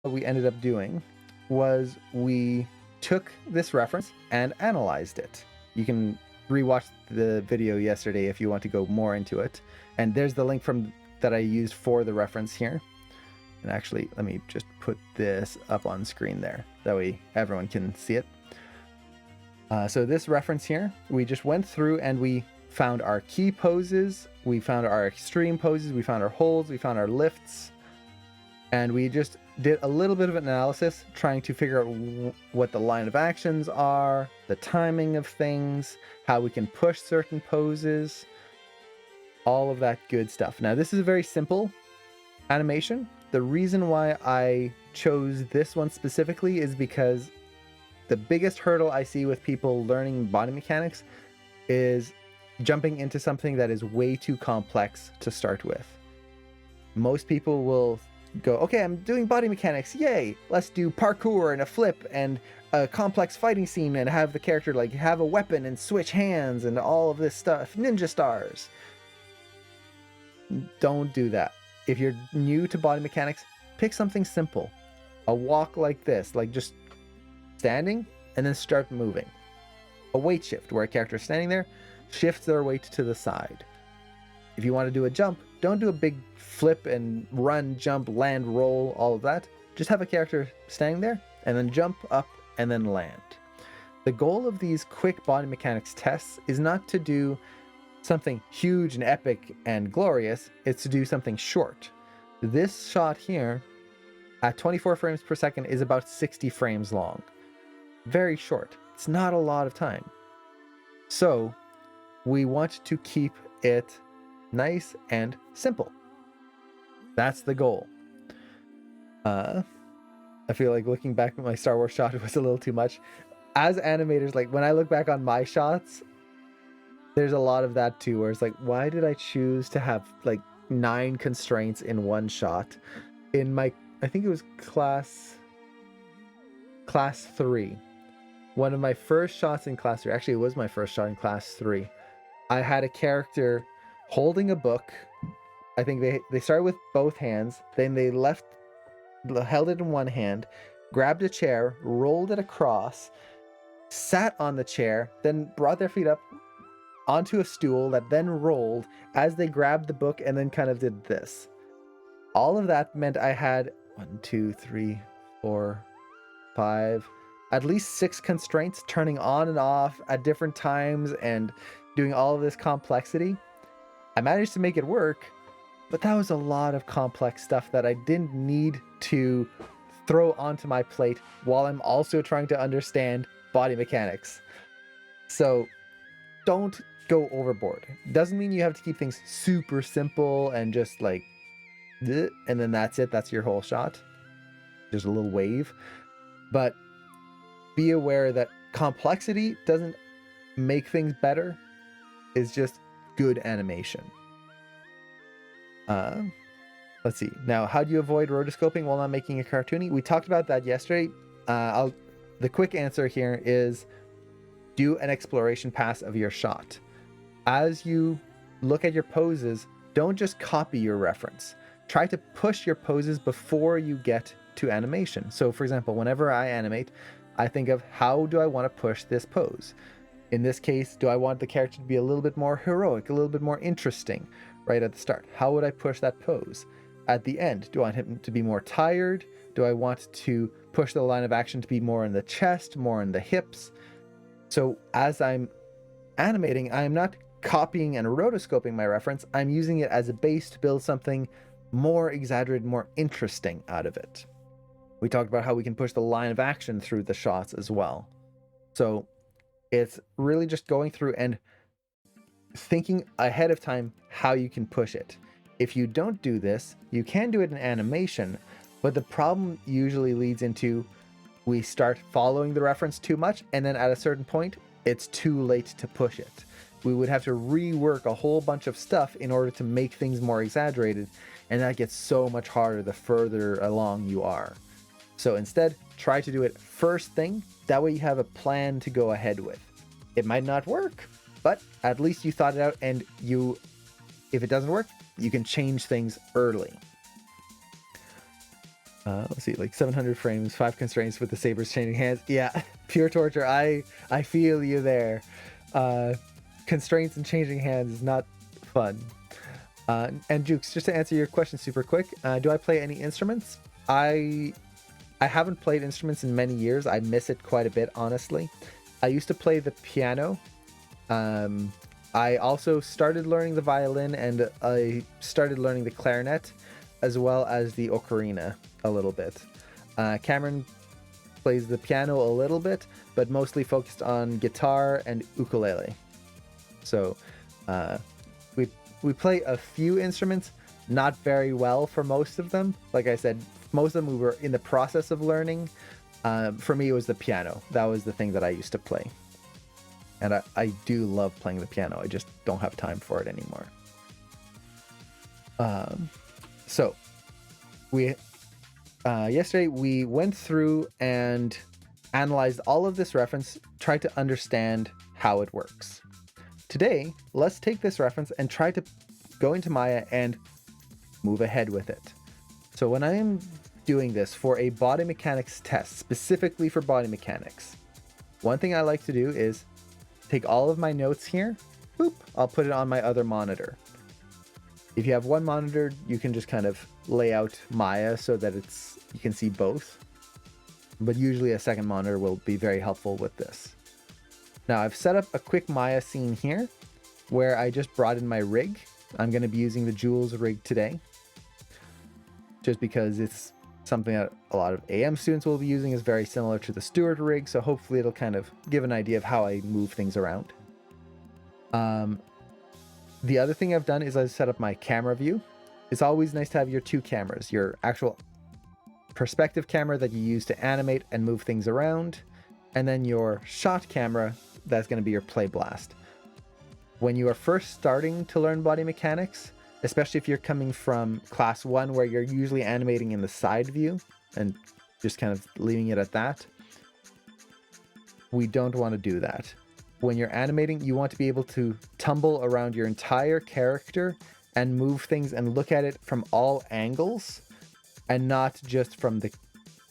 what we ended up doing was we took this reference and analyzed it. You can rewatch the video yesterday if you want to go more into it. And there's the link from that I used for the reference here. And actually, let me just put this up on screen there. That way everyone can see it. So this reference here, we just went through and we found our key poses, we found our extreme poses, we found our holds, we found our lifts, and we just did a little bit of analysis trying to figure out what the line of actions are, the timing of things, how we can push certain poses, all of that good stuff. Now, this is a very simple animation. The reason why I chose this one specifically is because the biggest hurdle I see with people learning body mechanics is jumping into something that is way too complex to start with. Most people will go, okay, I'm doing body mechanics, yay, let's do parkour and a flip and a complex fighting scene and have the character like have a weapon and switch hands and all of this stuff, ninja stars. Don't do that. If you're new to body mechanics, pick something simple. A walk like this, like just standing and then start moving. A weight shift where a character is standing there, shifts their weight to the side. If you want to do a jump, don't do a big flip and run, jump, land, roll, all of that. Just have a character standing there and then jump up and then land. The goal of these quick body mechanics tests is not to do something huge and epic and glorious, it's to do something short. This shot here at 24 frames per second is about 60 frames long. Very short. It's not a lot of time. So we want to keep it nice and simple. That's the goal. I feel like looking back at my Star Wars shot was a little too much. As animators, like when I look back on my shots, there's a lot of that too, where it's like, why did I choose to have like 9 constraints in one shot? In my, I think it was class 3. One of my first shots in class 3, actually it was my first shot in class 3. I had a character holding a book. I think they started with both hands, then they held it in one hand, grabbed a chair, rolled it across, sat on the chair, then brought their feet up onto a stool that then rolled as they grabbed the book and then kind of did this. All of that meant I had 1, 2, 3, 4, 5, at least 6 constraints turning on and off at different times and doing all of this complexity. I managed to make it work, but that was a lot of complex stuff that I didn't need to throw onto my plate while I'm also trying to understand body mechanics. So don't go overboard. Doesn't mean you have to keep things super simple and just like, and then that's it. That's your whole shot. There's a little wave. But be aware that complexity doesn't make things better. It's just good animation. Let's see. Now, how do you avoid rotoscoping while not making it cartoony? We talked about that yesterday. The quick answer here is do an exploration pass of your shot. As you look at your poses, don't just copy your reference. Try to push your poses before you get to animation. So for example, whenever I animate, I think of how do I want to push this pose? In this case, do I want the character to be a little bit more heroic, a little bit more interesting right at the start? How would I push that pose? At the end, do I want him to be more tired? Do I want to push the line of action to be more in the chest, more in the hips? So as I'm animating, I'm not copying and rotoscoping my reference. I'm using it as a base to build something more exaggerated, more interesting out of it. We talked about how we can push the line of action through the shots as well. So it's really just going through and thinking ahead of time how you can push it. If you don't do this, you can do it in animation, but the problem usually leads into we start following the reference too much, and then at a certain point, it's too late to push it. We would have to rework a whole bunch of stuff in order to make things more exaggerated, and that gets so much harder the further along you are. So instead, try to do it first thing. That way you have a plan to go ahead with. It might not work, but at least you thought it out, and if it doesn't work, you can change things early. Let's see, like 700 frames, 5 constraints with the sabers changing hands. Yeah, pure torture. I feel you there. Constraints and changing hands is not fun. And Jukes, just to answer your question super quick, do I play any instruments? I haven't played instruments in many years. I miss it quite a bit, honestly. I used to play the piano. I also started learning the violin, and I started learning the clarinet, as well as the ocarina a little bit. Cameron plays the piano a little bit, but mostly focused on guitar and ukulele. So we play a few instruments, not very well for most of them. Like I said, most of them we were in the process of learning. For me, it was the piano. That was the thing that I used to play. And I do love playing the piano. I just don't have time for it anymore. So we yesterday we went through and analyzed all of this reference, tried to understand how it works. Today, let's take this reference and try to go into Maya and move ahead with it. So when I am doing this for a body mechanics test, specifically for body mechanics, one thing I like to do is take all of my notes here, boop, I'll put it on my other monitor. If you have one monitor, you can just kind of lay out Maya so that you can see both. But usually a second monitor will be very helpful with this. Now I've set up a quick Maya scene here where I just brought in my rig. I'm going to be using the Jules rig today, just because it's something that a lot of AM students will be using. Is very similar to the Stuart rig, so hopefully it'll kind of give an idea of how I move things around. The other thing I've done is I've set up my camera view. It's always nice to have your two cameras, your actual perspective camera that you use to animate and move things around, and then your shot camera that's going to be your play blast. When you are first starting to learn body mechanics, especially if you're coming from class 1 where you're usually animating in the side view and just kind of leaving it at that, we don't want to do that. When you're animating, you want to be able to tumble around your entire character and move things and look at it from all angles and not just from the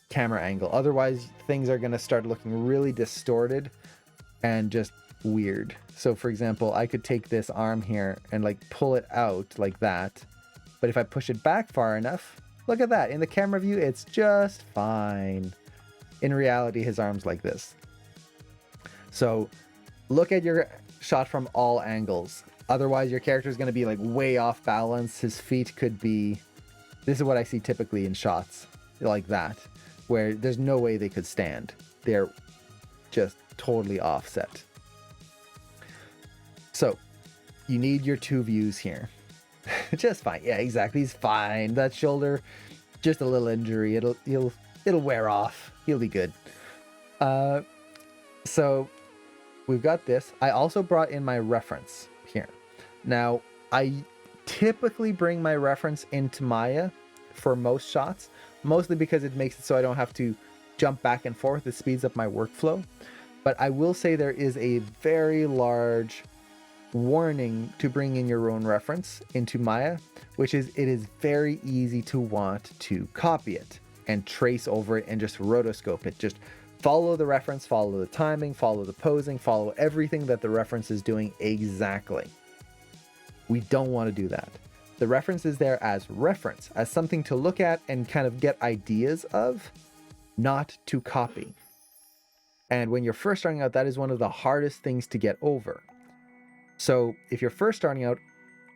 camera angle. Otherwise, things are going to start looking really distorted and just weird. So for example, I could take this arm here and like pull it out like that. But if I push it back far enough, look at that. In the camera view, it's just fine. In reality, his arm's like this. So look at your shot from all angles. Otherwise, your character is going to be like way off balance. His feet could be... This is what I see typically in shots like that, where there's no way they could stand. They're just totally offset. So you need your two views here. Just fine. Yeah, exactly. He's fine. That shoulder, just a little injury. It'll wear off. He'll be good. So we've got this. I also brought in my reference here. Now, I typically bring my reference into Maya for most shots, mostly because it makes it so I don't have to jump back and forth. It speeds up my workflow. But I will say there is a very large warning to bring in your own reference into Maya, which is it is very easy to want to copy it and trace over it and just rotoscope it. Just follow the reference, follow the timing, follow the posing, follow everything that the reference is doing exactly. We don't want to do that. The reference is there as reference, as something to look at and kind of get ideas of, not to copy. And when you're first starting out, that is one of the hardest things to get over. So if you're first starting out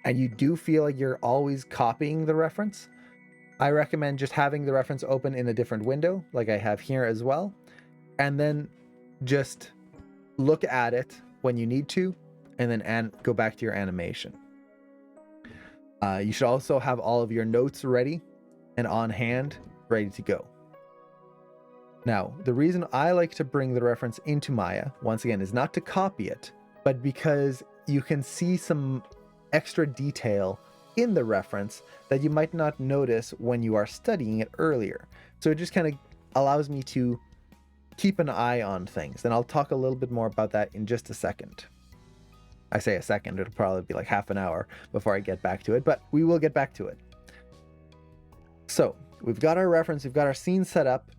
and you do feel like you're always copying the reference, I recommend just having the reference open in a different window, like I have here as well, and then just look at it when you need to, and then go back to your animation. You should also have all of your notes ready and on hand, ready to go. Now, the reason I like to bring the reference into Maya, once again, is not to copy it, but because you can see some extra detail in the reference that you might not notice when you are studying it earlier. So it just kind of allows me to keep an eye on things. And I'll talk a little bit more about that in just a second. I say a second, it'll probably be like half an hour before I get back to it, but we will get back to it. So we've got our reference, we've got our scene set up.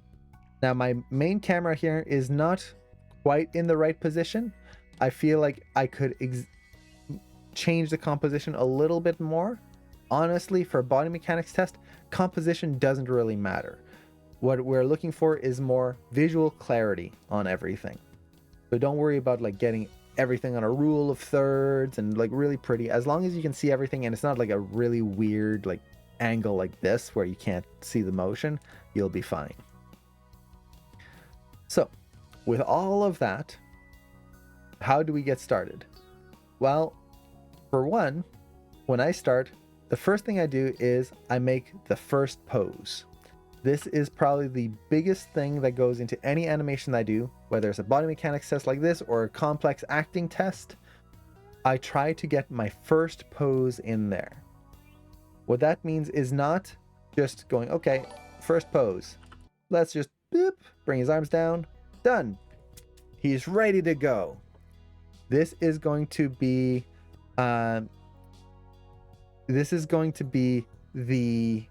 Now my main camera here is not quite in the right position. I feel like I could change the composition a little bit more. Honestly, for a body mechanics test, composition doesn't really matter. What we're looking for is more visual clarity on everything. So don't worry about like getting everything on a rule of thirds and like really pretty. As long as you can see everything and it's not like a really weird like angle like this where you can't see the motion, you'll be fine. So with all of that, how do we get started? Well, for one, when I start, the first thing I do is I make the first pose. This is probably the biggest thing that goes into any animation that I do, whether it's a body mechanics test like this or a complex acting test. I try to get my first pose in there. What that means is not just going, okay, first pose. Let's just boop, bring his arms down, done. He's ready to go. This is going to be the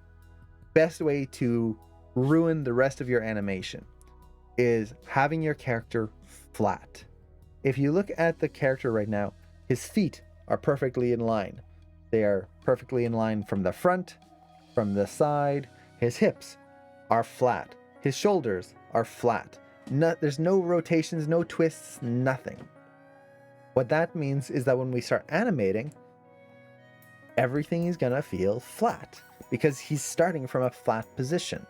best way to ruin the rest of your animation, is having your character flat. If you look at the character right now, his feet are perfectly in line. They are perfectly in line from the front, from the side. His hips are flat. His shoulders are flat. There's no rotations, no twists, nothing. What that means is that when we start animating, everything is gonna feel flat because he's starting from a flat position.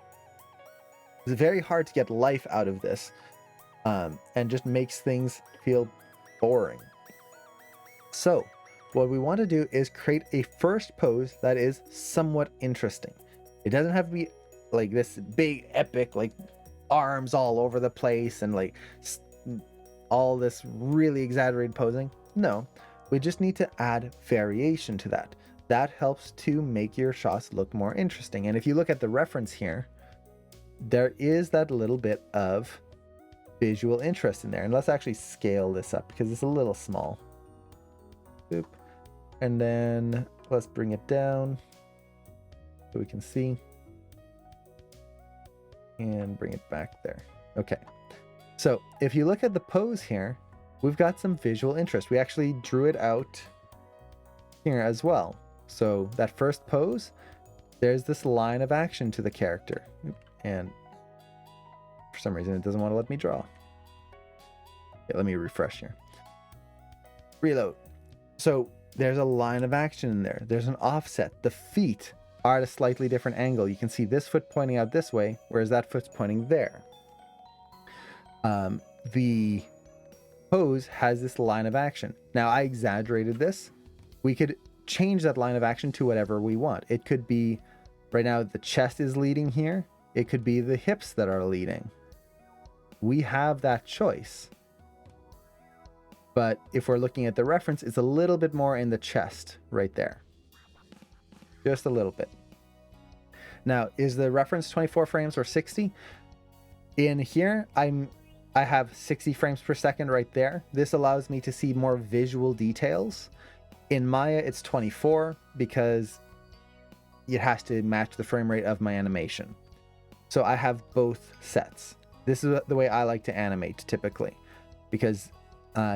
It's very hard to get life out of this, and just makes things feel boring. So what we want to do is create a first pose that is somewhat interesting. It doesn't have to be like this big epic, like arms all over the place and like all this really exaggerated posing. No, we just need to add variation to that. That helps to make your shots look more interesting. And if you look at the reference here, there is that little bit of visual interest in there. And let's actually scale this up because it's a little small. Boop. And then let's bring it down so we can see. And bring it back there. Okay. So if you look at the pose here, we've got some visual interest. We actually drew it out here as well. So that first pose, there's this line of action to the character. And for some reason, it doesn't want to let me draw. Okay, let me refresh here. Reload. So there's a line of action in there. There's an offset. The feet are at a slightly different angle. You can see this foot pointing out this way, whereas that foot's pointing there. The pose has this line of action. Now, I exaggerated this. We could change that line of action to whatever we want. It could be, right now, the chest is leading here. It could be the hips that are leading. We have that choice. But if we're looking at the reference, it's a little bit more in the chest right there. Just a little bit. Now, is the reference 24 frames or 60? In here, I have 60 frames per second right there. This allows me to see more visual details. In Maya, it's 24 because it has to match the frame rate of my animation. So I have both sets. This is the way I like to animate typically, because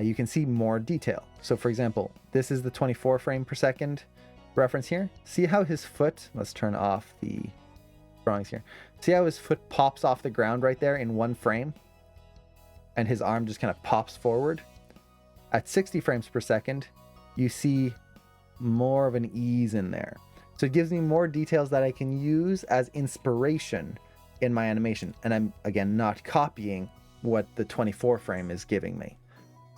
you can see more detail. So for example, this is the 24 frame per second reference here. See how his foot, let's turn off the drawings here. See how his foot pops off the ground right there in one frame? And his arm just kind of pops forward. At 60 frames per second, you see more of an ease in there. So it gives me more details that I can use as inspiration in my animation. And I'm, again, not copying what the 24 frame is giving me.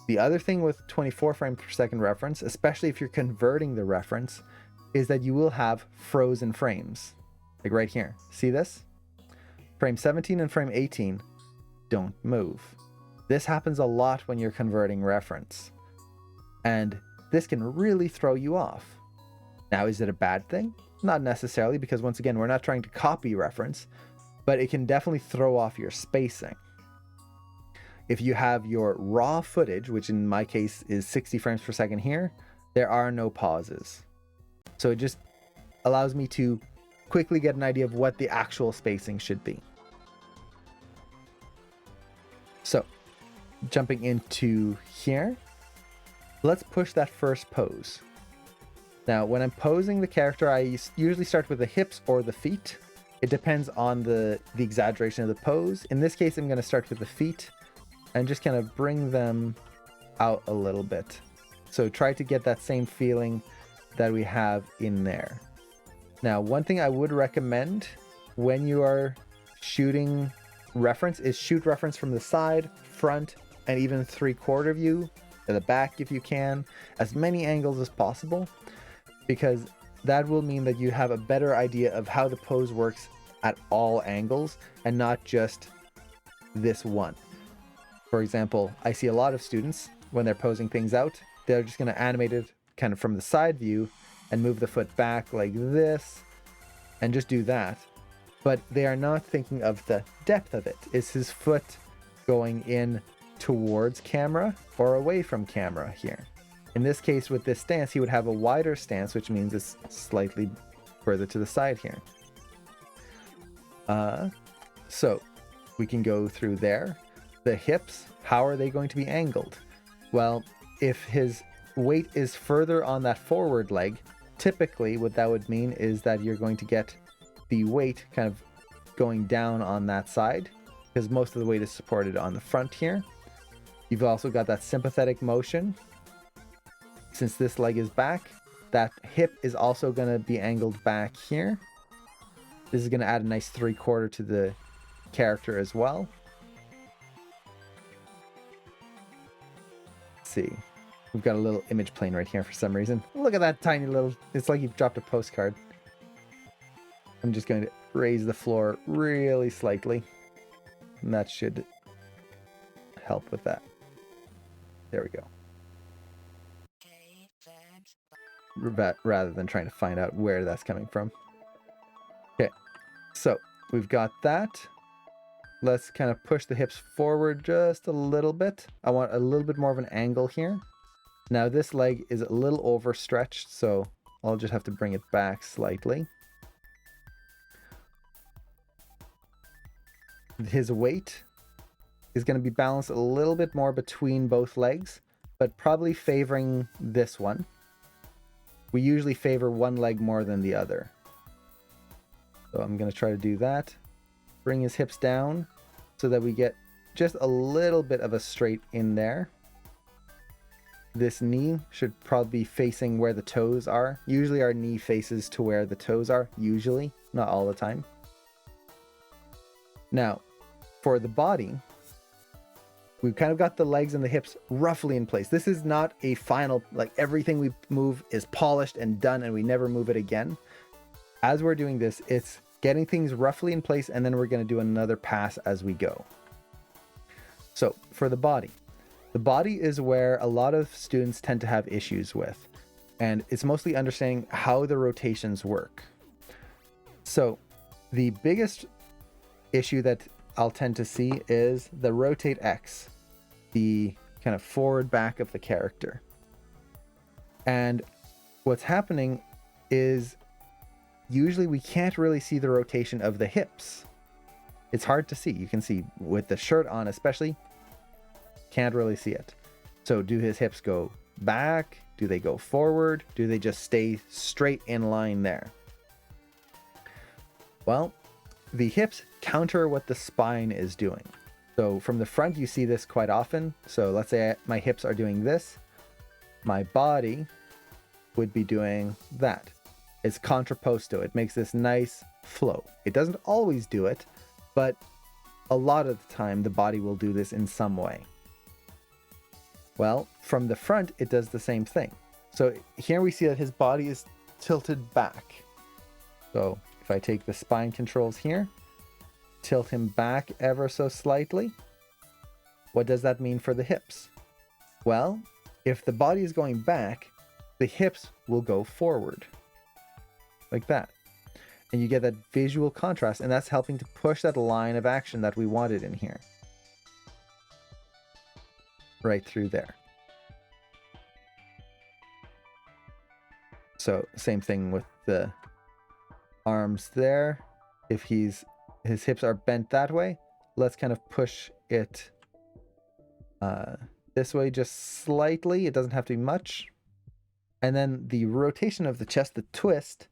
The other thing with 24 frame per second reference, especially if you're converting the reference, is that you will have frozen frames. Like right here. See this? Frame 17 and frame 18 don't move. This happens a lot when you're converting reference. And this can really throw you off. Now, is it a bad thing? Not necessarily, because once again, we're not trying to copy reference, but it can definitely throw off your spacing. If you have your raw footage, which in my case is 60 frames per second here, there are no pauses. So it just allows me to quickly get an idea of what the actual spacing should be. So, jumping into here, let's push that first pose. Now, when I'm posing the character, I usually start with the hips or the feet. It depends on the exaggeration of the pose. In this case, I'm going to start with the feet and just kind of bring them out a little bit. So try to get that same feeling that we have in there. Now, one thing I would recommend when you are shooting reference is shoot reference from the side, front, and even 3/4 view, to the back if you can, as many angles as possible, because that will mean that you have a better idea of how the pose works at all angles and not just this one. For example, I see a lot of students when they're posing things out, they're just going to animate it kind of from the side view and move the foot back like this and just do that. But they are not thinking of the depth of it. Is his foot going in towards camera or away from camera here? In this case, with this stance, he would have a wider stance, which means it's slightly further to the side here. So we can go through there. The hips, how are they going to be angled? Well, if his weight is further on that forward leg, typically what that would mean is that you're going to get the weight kind of going down on that side, because most of the weight is supported on the front here. You've also got that sympathetic motion. Since this leg is back, that hip is also going to be angled back here. This is going to add a nice 3/4 to the character as well. Let's see. We've got a little image plane right here for some reason. Look at that tiny little... It's like you've dropped a postcard. I'm just going to raise the floor really slightly. And that should help with that. There we go. Rather than trying to find out where that's coming from. Okay, so we've got that. Let's kind of push the hips forward just a little bit. I want a little bit more of an angle here. Now this leg is a little overstretched, so I'll just have to bring it back slightly. His weight is going to be balanced a little bit more between both legs, but probably favoring this one. We usually favor one leg more than the other. So I'm going to try to do that. Bring his hips down so that we get just a little bit of a straight in there. This knee should probably be facing where the toes are. Usually our knee faces to where the toes are. Usually, not all the time. Now, for the body, we've kind of got the legs and the hips roughly in place. This is not a final, like everything we move is polished and done and we never move it again. As we're doing this, it's getting things roughly in place, and then we're going to do another pass as we go. So for the body is where a lot of students tend to have issues with, and it's mostly understanding how the rotations work. So the biggest issue that I'll tend to see is the rotate X, the kind of forward back of the character. And what's happening is usually we can't really see the rotation of the hips. It's hard to see. You can see with the shirt on especially, can't really see it. So do his hips go back? Do they go forward? Do they just stay straight in line there? Well, the hips counter what the spine is doing. So from the front, you see this quite often. So let's say my hips are doing this. My body would be doing that. It's contrapposto. It makes this nice flow. It doesn't always do it, but a lot of the time the body will do this in some way. Well, from the front, it does the same thing. So here we see that his body is tilted back. So if I take the spine controls here, tilt him back ever so slightly, what does that mean for the hips? Well, if the body is going back, the hips will go forward. Like that. And you get that visual contrast, and that's helping to push that line of action that we wanted in here. Right through there. So same thing with the arms there. If his hips are bent that way, let's kind of push it this way just slightly. It doesn't have to be much. And then the rotation of the chest, the twist,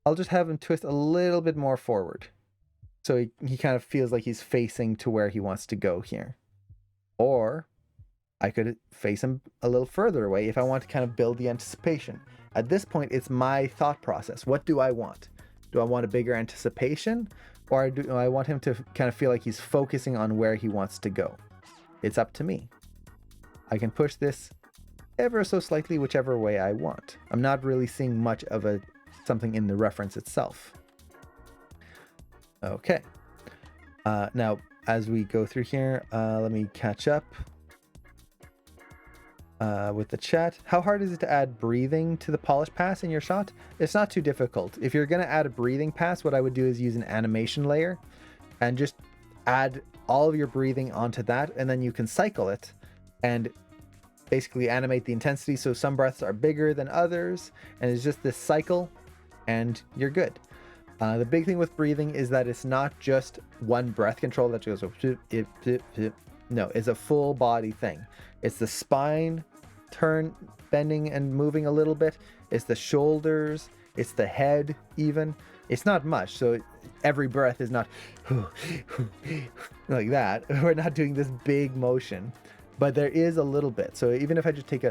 I'll just have him twist a little bit more forward. So he kind of feels like he's facing to where he wants to go here. Or I could face him a little further away if I want to kind of build the anticipation. At this point, it's my thought process. What do I want? Do I want a bigger anticipation? Or do I want him to kind of feel like he's focusing on where he wants to go? It's up to me. I can push this ever so slightly whichever way I want. I'm not really seeing much of something in the reference itself. Okay. Now, as we go through here, let me catch up with the chat. How hard is it to add breathing to the polish pass in your shot? It's not too difficult. If you're going to add a breathing pass, what I would do is use an animation layer and just add all of your breathing onto that, and then you can cycle it and basically animate the intensity so some breaths are bigger than others, and it's just this cycle and you're good. The big thing with breathing is that it's not just one breath control that goes no, it's a full body thing. It's the spine bending and moving a little bit. It's the shoulders, it's the head even. It's not much, so every breath is not like that. We're not doing this big motion, but there is a little bit. So even if I just take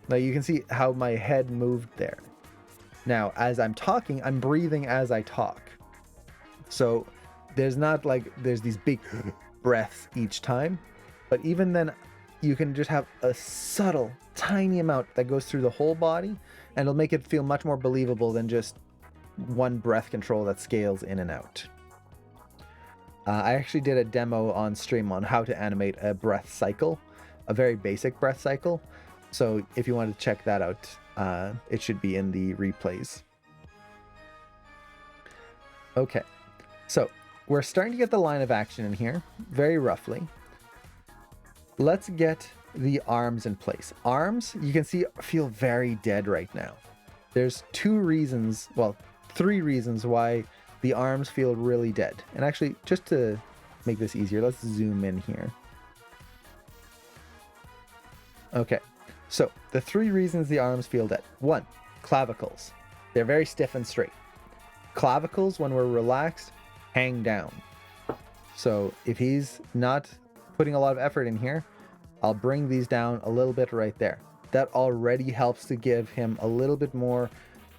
now you can see how my head moved there. Now, as I'm talking, I'm breathing as I talk. So there's not like there's these big breaths each time, but even then you can just have a subtle, tiny amount that goes through the whole body, and it'll make it feel much more believable than just one breath control that scales in and out. I actually did a demo on stream on how to animate a breath cycle, a very basic breath cycle. So if you want to check that out, it should be in the replays. Okay, so we're starting to get the line of action in here, very roughly. Let's get the arms in place. Arms, you can see, feel very dead right now. There's three reasons why the arms feel really dead. And actually, just to make this easier, let's zoom in here. Okay, so the 3 reasons the arms feel dead. 1, clavicles. They're very stiff and straight. Clavicles, when we're relaxed, hang down. So if he's not putting a lot of effort in here, I'll bring these down a little bit right there. That already helps to give him a little bit more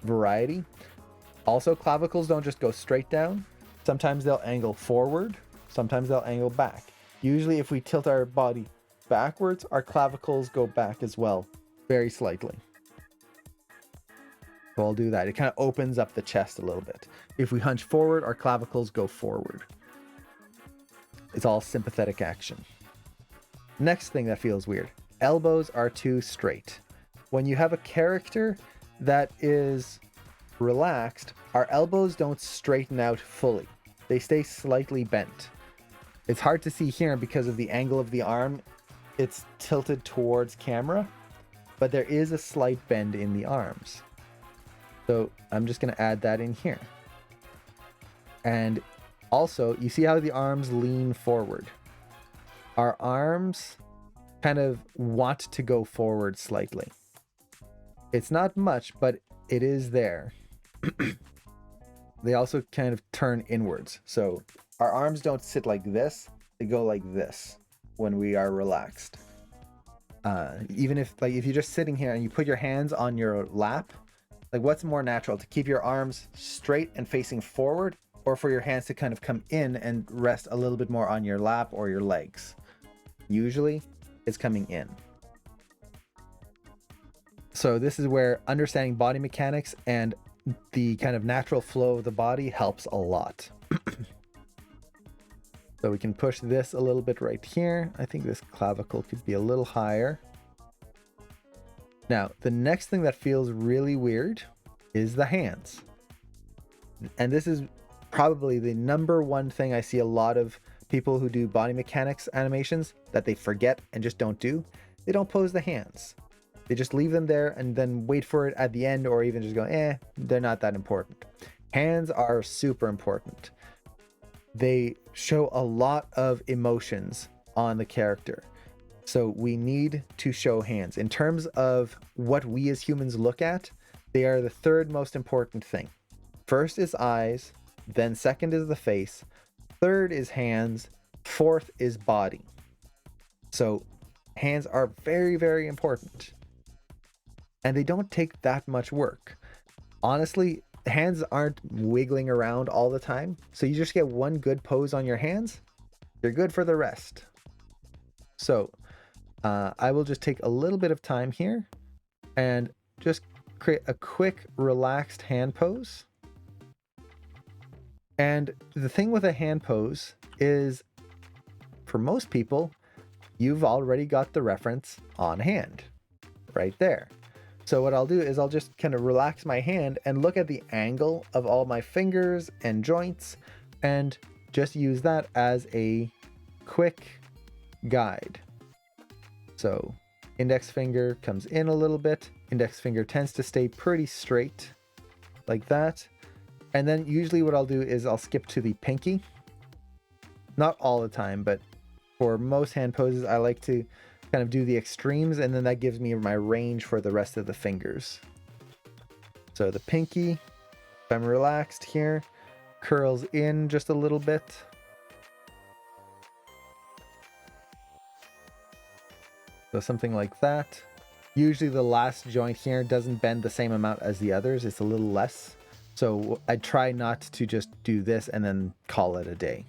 variety. Also, clavicles don't just go straight down. Sometimes they'll angle forward, sometimes they'll angle back. Usually if we tilt our body backwards, our clavicles go back as well, very slightly. So I'll do that. It kind of opens up the chest a little bit. If we hunch forward, our clavicles go forward. It's all sympathetic action. Next thing that feels weird. Elbows are too straight. When you have a character that is relaxed, our elbows don't straighten out fully. They stay slightly bent. It's hard to see here because of the angle of the arm. It's tilted towards camera, but there is a slight bend in the arms. So I'm just going to add that in here. And also, you see how the arms lean forward. Our arms kind of want to go forward slightly. It's not much, but it is there. They also kind of turn inwards. So our arms don't sit like this, they go like this when we are relaxed. Even if you're just sitting here and you put your hands on your lap, like what's more natural, to keep your arms straight and facing forward, or for your hands to kind of come in and rest a little bit more on your lap or your legs? Usually it's coming in. So this is where understanding body mechanics and the kind of natural flow of the body helps a lot. So we can push this a little bit right here. I think this clavicle could be a little higher. Now, the next thing that feels really weird is the hands. And this is probably the number one thing I see a lot of people who do body mechanics animations that they forget and just don't do. They don't pose the hands. They just leave them there and then wait for it at the end, or even just go, they're not that important. Hands are super important. They show a lot of emotions on the character. So we need to show hands. In terms of what we as humans look at, they are the third most important thing. First is eyes, then second is the face, third is hands, fourth is body. So hands are very, very important. And they don't take that much work. Honestly, hands aren't wiggling around all the time. So you just get one good pose on your hands, you're good for the rest. So I will just take a little bit of time here and just create a quick relaxed hand pose. And the thing with a hand pose is, for most people, you've already got the reference on hand right there. So what I'll do is I'll just kind of relax my hand and look at the angle of all my fingers and joints and just use that as a quick guide. So index finger comes in a little bit. Index finger tends to stay pretty straight like that. And then usually what I'll do is I'll skip to the pinky. Not all the time, but for most hand poses, I like to kind of do the extremes, and then that gives me my range for the rest of the fingers. So the pinky, if I'm relaxed here, curls in just a little bit. So something like that. Usually the last joint here doesn't bend the same amount as the others. It's a little less. So I try not to just do this and then call it a day.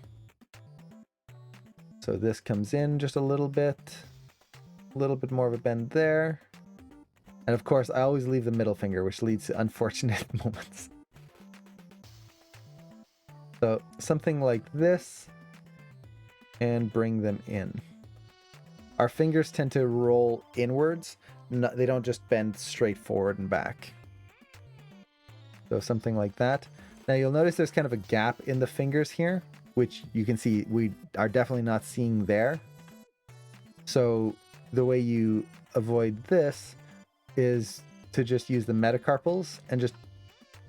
So this comes in just a little bit more of a bend there. And of course, I always leave the middle finger, which leads to unfortunate moments. So something like this, and bring them in. Our fingers tend to roll inwards. They don't just bend straight forward and back. So something like that. Now you'll notice there's kind of a gap in the fingers here, which you can see we are definitely not seeing there. So the way you avoid this is to just use the metacarpals and just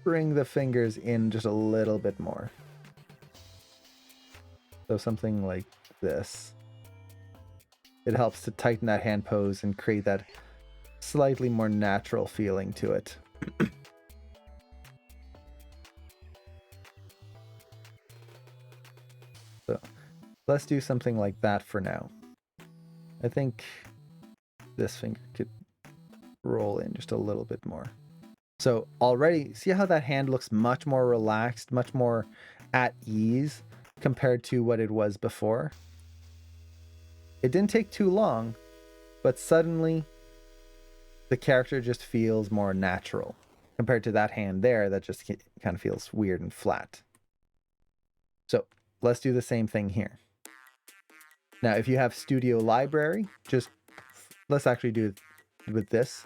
bring the fingers in just a little bit more. So something like this. It helps to tighten that hand pose and create that slightly more natural feeling to it. So let's do something like that for now. I think this finger could roll in just a little bit more. So already, see how that hand looks much more relaxed, much more at ease compared to what it was before? It didn't take too long, but suddenly the character just feels more natural compared to that hand there that just kind of feels weird and flat. So let's do the same thing here. Now, if you have Studio Library, let's actually do it with this.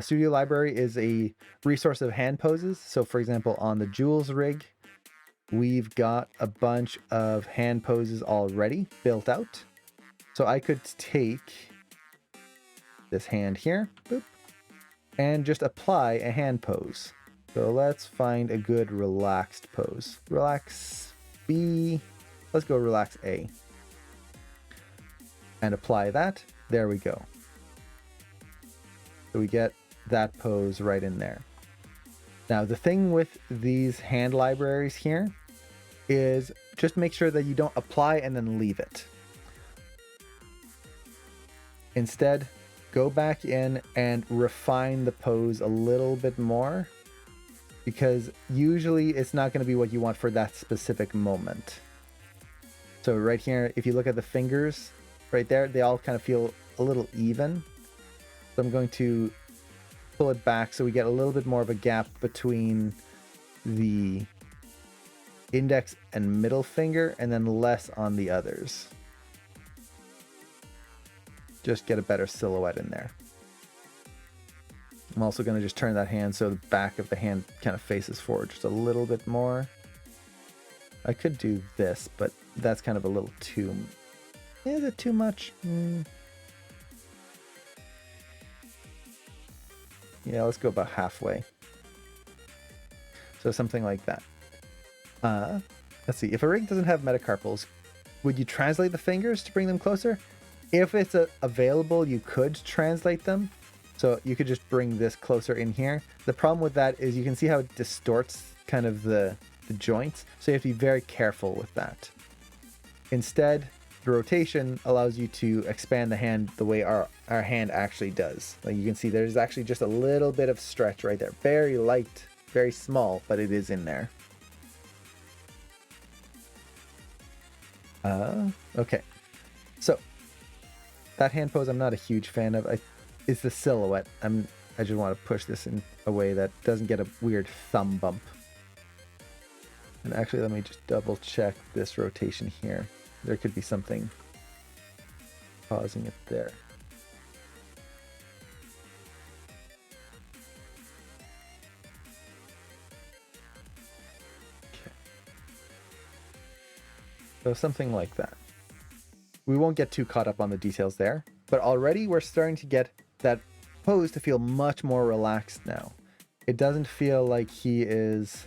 Studio Library is a resource of hand poses. So for example, on the Jules rig, we've got a bunch of hand poses already built out. So I could take this hand here, boop, and just apply a hand pose. So let's find a good relaxed pose. Relax B, let's go relax A. And apply that, there we go. So we get that pose right in there. Now the thing with these hand libraries here is just make sure that you don't apply and then leave it. Instead, go back in and refine the pose a little bit more, because usually it's not going to be what you want for that specific moment. So right here, if you look at the fingers right there, they all kind of feel a little even. So I'm going to pull it back so we get a little bit more of a gap between the index and middle finger, and then less on the others. Just get a better silhouette in there. I'm also going to just turn that hand so the back of the hand kind of faces forward just a little bit more. I could do this, but that's kind of a little too... Is it too much? Yeah, let's go about halfway. So something like that. Let's see. If a rig doesn't have metacarpals, would you translate the fingers to bring them closer? If it's available, you could translate them. So you could just bring this closer in here. The problem with that is you can see how it distorts kind of the joints. So you have to be very careful with that. Instead, the rotation allows you to expand the hand the way our hand actually does. Like you can see there's actually just a little bit of stretch right there. Very light, very small, but it is in there. Okay. So that hand pose I'm not a huge fan of. It's the silhouette. I just want to push this in a way that doesn't get a weird thumb bump. And actually, let me just double check this rotation here. There could be something causing it there. Okay. So something like that. We won't get too caught up on the details there, but already we're starting to get that pose to feel much more relaxed now. It doesn't feel like he is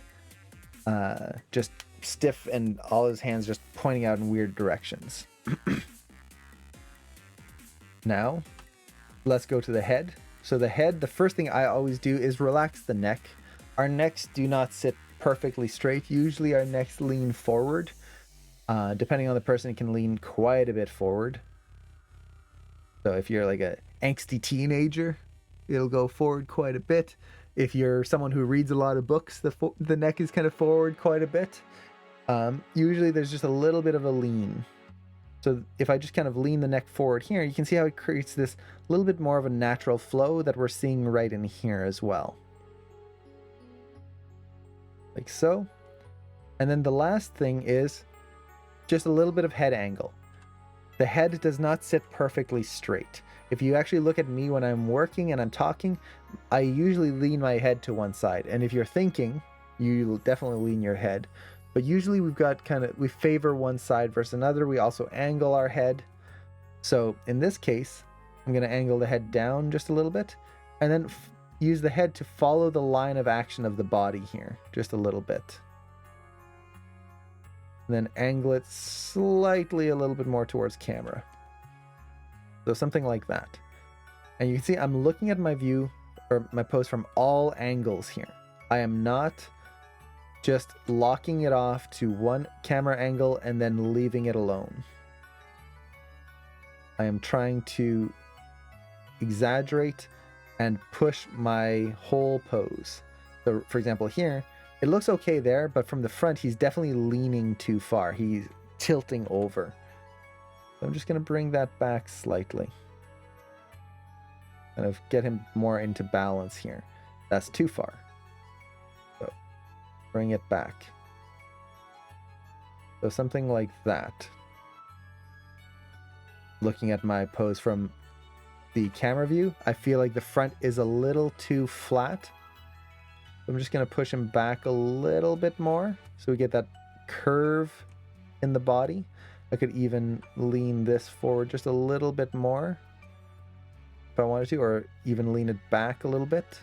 just stiff and all his hands just pointing out in weird directions. Now, let's go to the head. So the head, the first thing I always do is relax the neck. Our necks do not sit perfectly straight. Usually our necks lean forward. Depending on the person, it can lean quite a bit forward. So if you're like a angsty teenager, it'll go forward quite a bit. If you're someone who reads a lot of books, the neck is kind of forward quite a bit. Usually there's just a little bit of a lean. So if I just kind of lean the neck forward here, you can see how it creates this little bit more of a natural flow that we're seeing right in here as well. Like so. And then the last thing is just a little bit of head angle. The head does not sit perfectly straight. If you actually look at me when I'm working and I'm talking, I usually lean my head to one side. And if you're thinking, you'll definitely lean your head. But usually we favor one side versus another. We also angle our head. So in this case, I'm going to angle the head down just a little bit and then use the head to follow the line of action of the body here, just a little bit. And then angle it slightly a little bit more towards camera. So something like that. And you can see I'm looking at my view or my pose from all angles here. I am not just locking it off to one camera angle and then leaving it alone. I am trying to exaggerate and push my whole pose. So for example here, it looks okay there, but from the front, he's definitely leaning too far. He's tilting over. So I'm just going to bring that back slightly. Kind of get him more into balance here. That's too far. So bring it back. So something like that. Looking at my pose from the camera view, I feel like the front is a little too flat. I'm just going to push him back a little bit more so we get that curve in the body. I could even lean this forward just a little bit more if I wanted to, or even lean it back a little bit.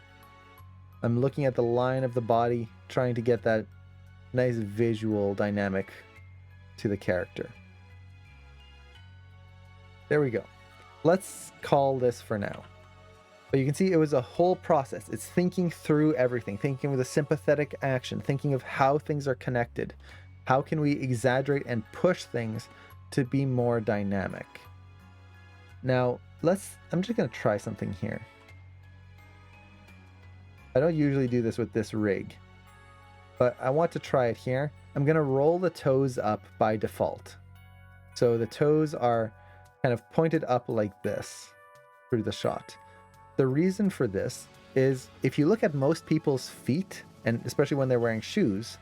I'm looking at the line of the body, trying to get that nice visual dynamic to the character. There we go. Let's call this for now. But you can see it was a whole process. It's thinking through everything, thinking with a sympathetic action, thinking of how things are connected. How can we exaggerate and push things to be more dynamic? Now, I'm just going to try something here. I don't usually do this with this rig, but I want to try it here. I'm going to roll the toes up by default. So the toes are kind of pointed up like this through the shot. The reason for this is if you look at most people's feet, and especially when they're wearing shoes,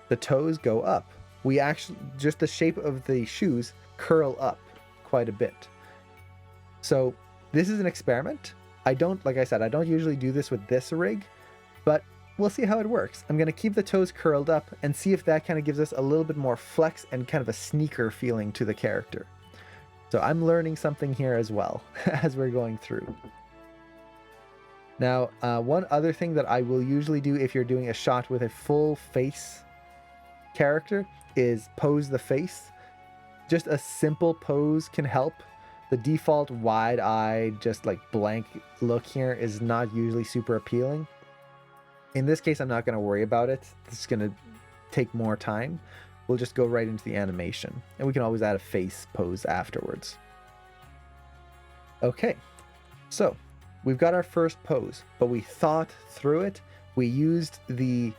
the toes go up. We actually, just the shape of the shoes curl up quite a bit. So this is an experiment. Like I said, I don't usually do this with this rig, but we'll see how it works. I'm going to keep the toes curled up and see if that kind of gives us a little bit more flex and kind of a sneaker feeling to the character. So I'm learning something here as well as we're going through. Now, one other thing that I will usually do if you're doing a shot with a full face character is pose the face. Just a simple pose can help. The default wide-eyed, just like blank look here is not usually super appealing. In this case, I'm not going to worry about it. It's going to take more time. We'll just go right into the animation, and we can always add a face pose afterwards. Okay, so we've got our first pose, but we thought through it. We used the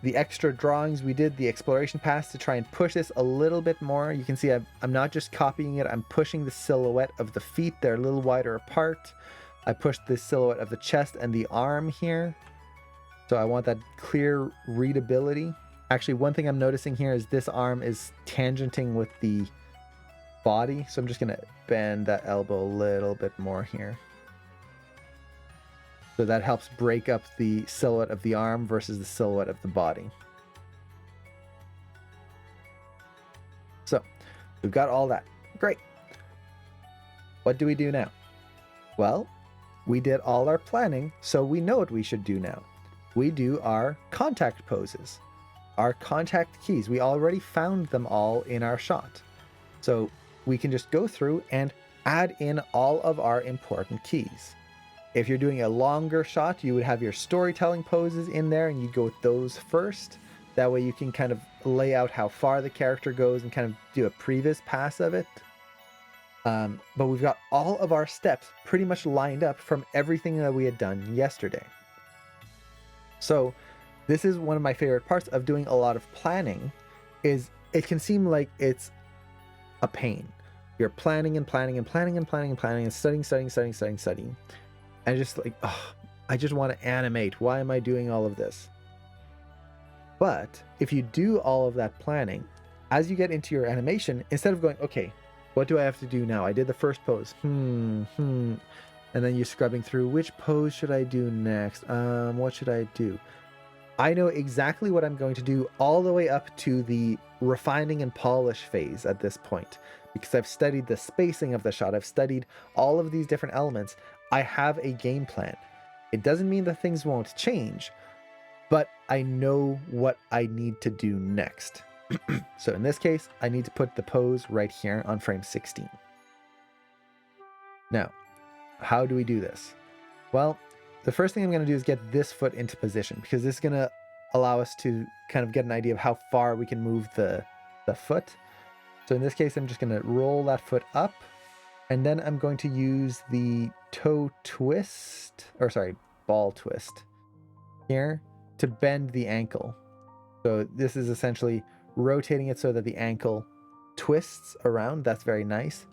extra drawings. We did the exploration pass to try and push this a little bit more. You can see I'm not just copying it. I'm pushing the silhouette of the feet. They're a little wider apart. I pushed the silhouette of the chest and the arm here. So I want that clear readability. Actually, one thing I'm noticing here is this arm is tangenting with the body. So I'm just going to bend that elbow a little bit more here. So that helps break up the silhouette of the arm versus the silhouette of the body. So we've got all that. Great. What do we do now? Well, we did all our planning, so we know what we should do now. We do our contact poses, our contact keys. We already found them all in our shot. So we can just go through and add in all of our important keys. If you're doing a longer shot, you would have your storytelling poses in there and you'd go with those first. That way you can kind of lay out how far the character goes and kind of do a previous pass of it. But we've got all of our steps pretty much lined up from everything that we had done yesterday. So this is one of my favorite parts of doing a lot of planning, is it can seem like it's a pain. You're planning and planning and planning and planning and planning and studying. And just like, oh, I just want to animate. Why am I doing all of this? But if you do all of that planning, as you get into your animation, instead of going, okay, what do I have to do now? I did the first pose. And then you're scrubbing through, which pose should I do next? What should I do? I know exactly what I'm going to do all the way up to the refining and polish phase at this point, because I've studied the spacing of the shot. I've studied all of these different elements. I have a game plan. It doesn't mean that things won't change, but I know what I need to do next. So in this case, I need to put the pose right here on frame 16. Now, how do we do this? Well, the first thing I'm going to do is get this foot into position, because this is going to allow us to kind of get an idea of how far we can move the foot. So in this case, I'm just going to roll that foot up, and then I'm going to use the ball twist here to bend the ankle. So this is essentially rotating it so that the ankle twists around. That's very nice.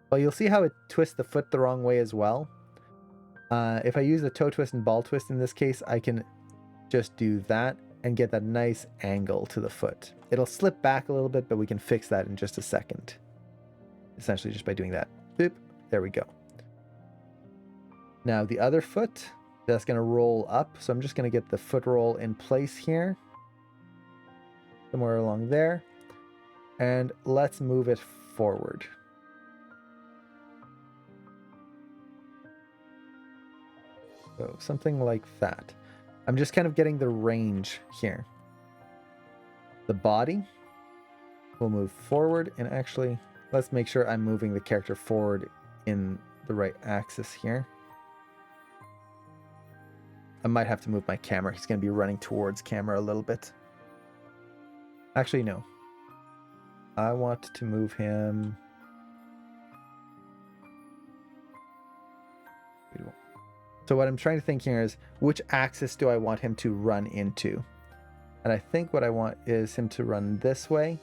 Well, you'll see how it twists the foot the wrong way as well. If I use the toe twist and ball twist in this case, I can just do that and get that nice angle to the foot. It'll slip back a little bit, but we can fix that in just a second. Essentially just by doing that. Boop. There we go. Now the other foot, that's going to roll up. So I'm just going to get the foot roll in place here. Somewhere along there. And let's move it forward. So something like that. I'm just kind of getting the range here. The body will move forward, and actually, let's make sure I'm moving the character forward in the right axis here. I might have to move my camera. He's going to be running towards camera a little bit. Actually, no. I want to move him. So what I'm trying to think here is, which axis do I want him to run into? And I think what I want is him to run this way.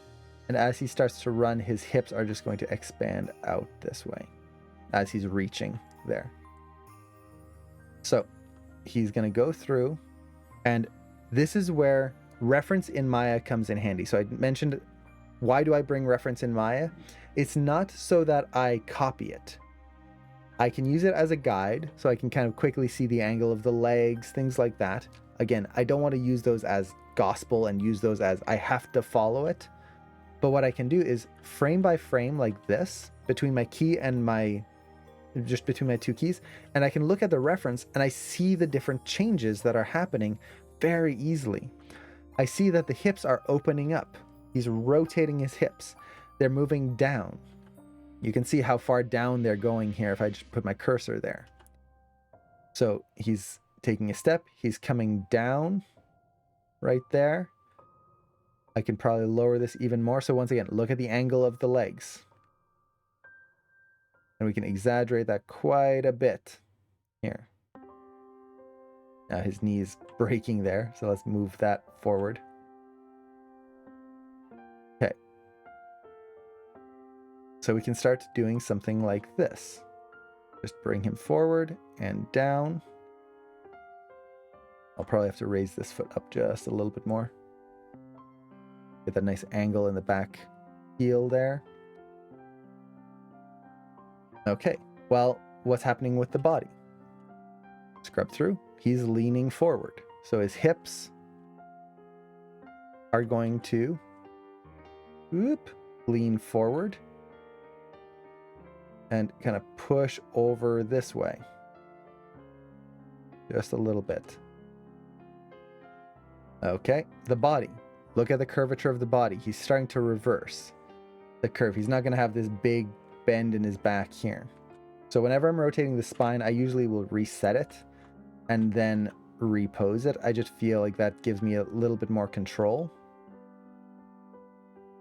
And as he starts to run, his hips are just going to expand out this way as he's reaching there. So he's going to go through, and this is where reference in Maya comes in handy. So I mentioned, why do I bring reference in Maya? It's not so that I copy it. I can use it as a guide, so I can kind of quickly see the angle of the legs, things like that. Again, I don't want to use those as gospel and use those as I have to follow it. But what I can do is frame by frame like this, between my key and my just between my two keys, and I can look at the reference and I see the different changes that are happening very easily. I see that the hips are opening up. He's rotating his hips. They're moving down. You can see how far down they're going here if I just put my cursor there. So he's taking a step. He's coming down right there. I can probably lower this even more. So once again, look at the angle of the legs. And we can exaggerate that quite a bit here. Now his knee is breaking there, so let's move that forward. Okay. So we can start doing something like this. Just bring him forward and down. I'll probably have to raise this foot up just a little bit more. Get that nice angle in the back heel there. Okay, well, what's happening with the body? Scrub through. He's leaning forward. So his hips are going to lean forward and kind of push over this way. Just a little bit. Okay, the body. Look at the curvature of the body. He's starting to reverse the curve. He's not going to have this big bend in his back here. So whenever I'm rotating the spine, I usually will reset it and then repose it. I just feel like that gives me a little bit more control.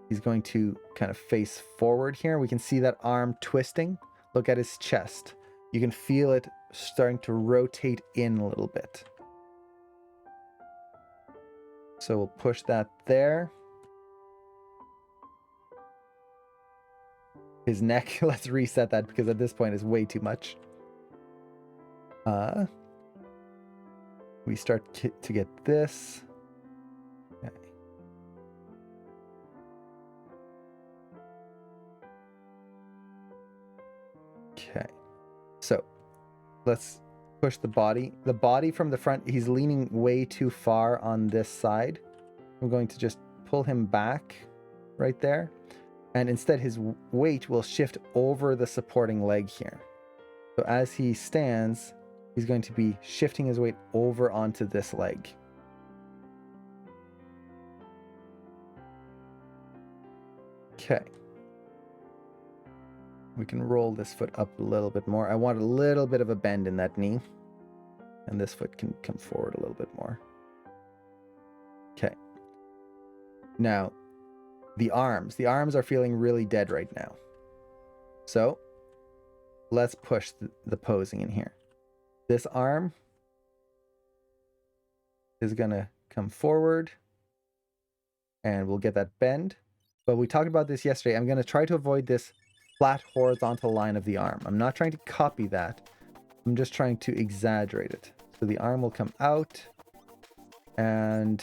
He's going to kind of face forward here. We can see that arm twisting. Look at his chest. You can feel it starting to rotate in a little bit. So we'll push that there. His neck, let's reset that because at this point it's way too much. We start to get this. Okay. Okay. So let's push the body. The body from the front, he's leaning way too far on this side. I'm going to just pull him back right there. And instead his weight will shift over the supporting leg here. So as he stands, he's going to be shifting his weight over onto this leg. Okay. We can roll this foot up a little bit more. I want a little bit of a bend in that knee. And this foot can come forward a little bit more. Okay. Now, the arms. The arms are feeling really dead right now. So, let's push the posing in here. This arm is going to come forward. And we'll get that bend. But we talked about this yesterday. I'm going to try to avoid this flat horizontal line of the arm. I'm not trying to copy that. I'm just trying to exaggerate it. So the arm will come out. And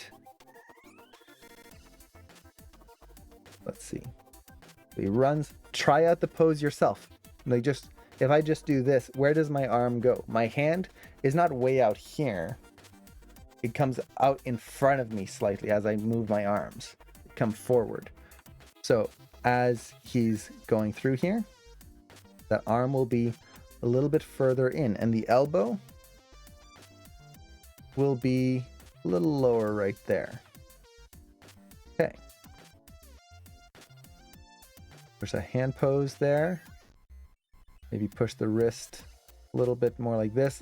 let's see. He runs. Try out the pose yourself. Like just, if I just do this, where does my arm go? My hand is not way out here. It comes out in front of me slightly as I move my arms. Come forward. So as he's going through here, that arm will be a little bit further in, and the elbow will be a little lower right there. Okay. Push a hand pose there. Maybe push the wrist a little bit more like this.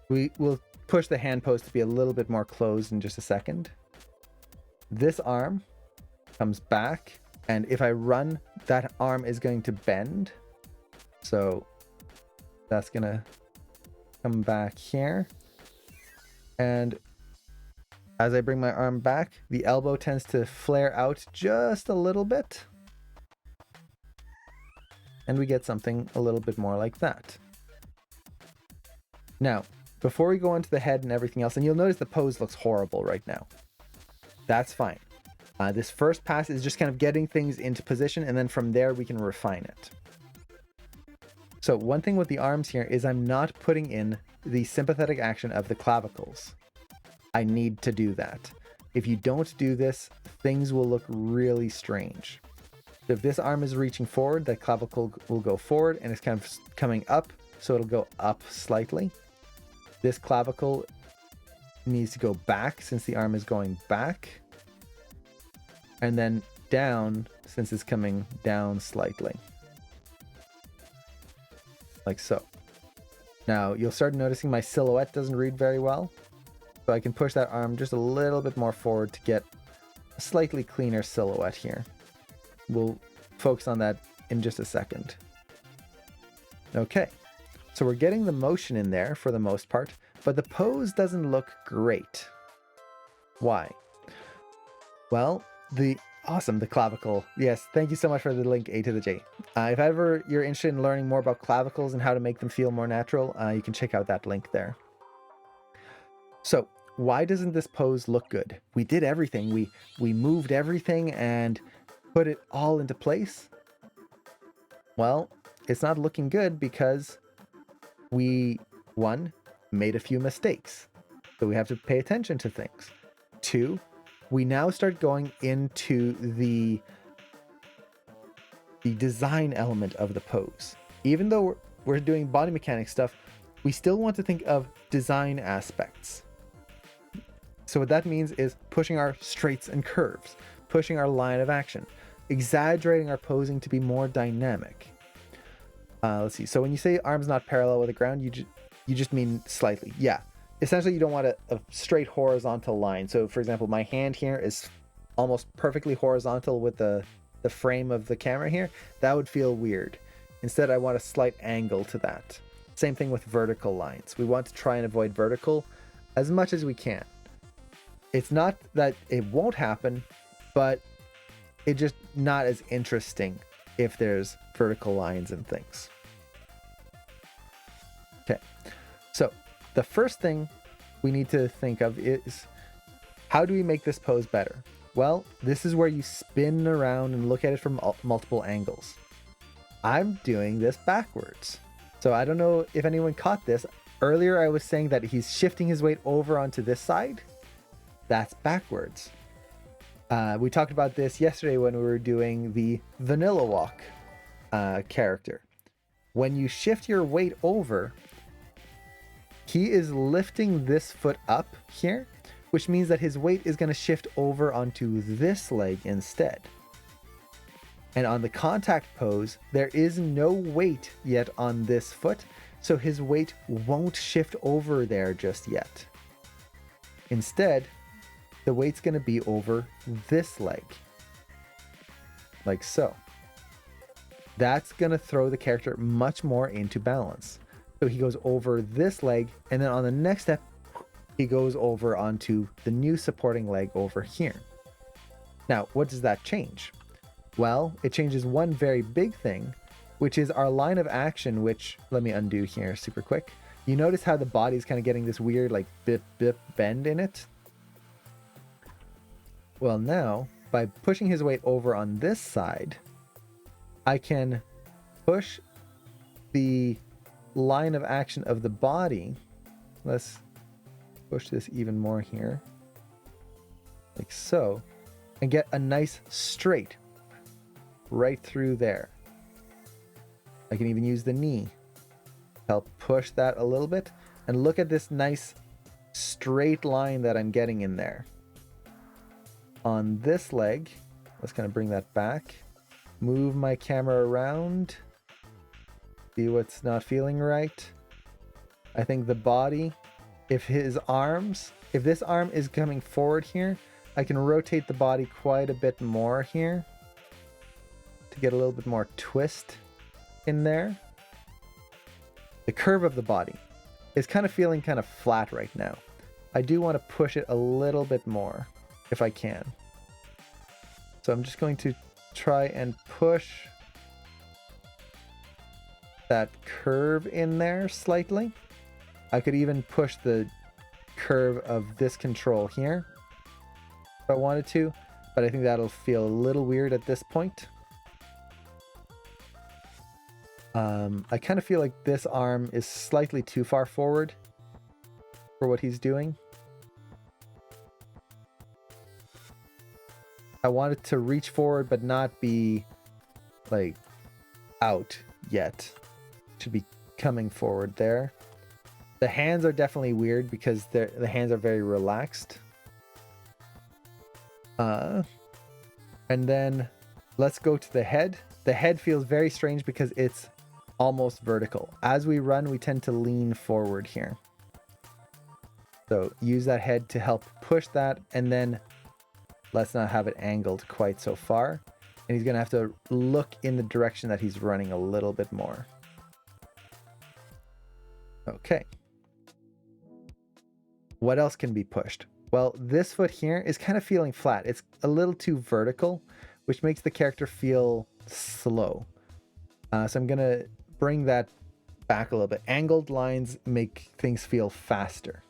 We will push the hand pose to be a little bit more closed in just a second. This arm comes back, and if I run, that arm is going to bend. So that's gonna come back here. And as I bring my arm back, the elbow tends to flare out just a little bit. And we get something a little bit more like that. Now, before we go into the head and everything else, and you'll notice the pose looks horrible right now. That's fine. This first pass is just kind of getting things into position, and then from there we can refine it. So one thing with the arms here is I'm not putting in the sympathetic action of the clavicles. I need to do that. If you don't do this, things will look really strange. If this arm is reaching forward, that clavicle will go forward, and it's kind of coming up, so it'll go up slightly. This clavicle needs to go back since the arm is going back, and then down since it's coming down slightly, like so. Now you'll start noticing my silhouette doesn't read very well, so I can push that arm just a little bit more forward to get a slightly cleaner silhouette here. We'll focus on that in just a second. Okay, so we're getting the motion in there for the most part, but the pose doesn't look great. Why? Well, the clavicle. Yes, thank you so much for the link, A to the J. If ever you're interested in learning more about clavicles and how to make them feel more natural, you can check out that link there. So why doesn't this pose look good? We did everything. We moved everything and put it all into place. Well, it's not looking good because we, one, made a few mistakes. So we have to pay attention to things. Two, we now start going into the design element of the pose. Even though we're doing body mechanics stuff, we still want to think of design aspects. So what that means is pushing our straights and curves, pushing our line of action, exaggerating our posing to be more dynamic. Let's see. So when you say arms not parallel with the ground, you just mean slightly. Yeah. Essentially, you don't want a straight horizontal line. So for example, my hand here is almost perfectly horizontal with the frame of the camera here. That would feel weird. Instead, I want a slight angle to that. Same thing with vertical lines. We want to try and avoid vertical as much as we can. It's not that it won't happen, but it's just not as interesting if there's vertical lines and things. Okay, so the first thing we need to think of is, how do we make this pose better? Well, this is where you spin around and look at it from multiple angles. I'm doing this backwards. So I don't know if anyone caught this. Earlier I was saying that he's shifting his weight over onto this side. That's backwards. We talked about this yesterday when we were doing the Vanilla Walk character. When you shift your weight over, he is lifting this foot up here, which means that his weight is going to shift over onto this leg instead. And on the contact pose, there is no weight yet on this foot, so his weight won't shift over there just yet. Instead, the weight's going to be over this leg, like so. That's going to throw the character much more into balance. So he goes over this leg, and then on the next step, he goes over onto the new supporting leg over here. Now, what does that change? Well, it changes one very big thing, which is our line of action, which, let me undo here super quick. You notice how the body's kind of getting this weird like bip bend in it? Well, now, by pushing his weight over on this side, I can push the line of action of the body. Let's push this even more here, like so, and get a nice straight right through there. I can even use the knee to help push that a little bit, and look at this nice straight line that I'm getting in there. On this leg, let's kind of bring that back, move my camera around, see what's not feeling right. I think the body, if this arm is coming forward here, I can rotate the body quite a bit more here to get a little bit more twist in there. The curve of the body is kind of feeling kind of flat right now. I do want to push it a little bit more if I can. So I'm just going to try and push that curve in there slightly. I could even push the curve of this control here if I wanted to, but I think that'll feel a little weird at this point. I kind of feel like this arm is slightly too far forward for what he's doing. I want it to reach forward but not be like out yet. Should be coming forward there. The hands are definitely weird because the hands are very relaxed. And then let's go to the head. The head feels very strange because it's almost vertical. As we run, we tend to lean forward here. So use that head to help push that, and then let's not have it angled quite so far. And he's going to have to look in the direction that he's running a little bit more. Okay. What else can be pushed? Well, this foot here is kind of feeling flat. It's a little too vertical, which makes the character feel slow. So I'm going to bring that back a little bit. Angled lines make things feel faster.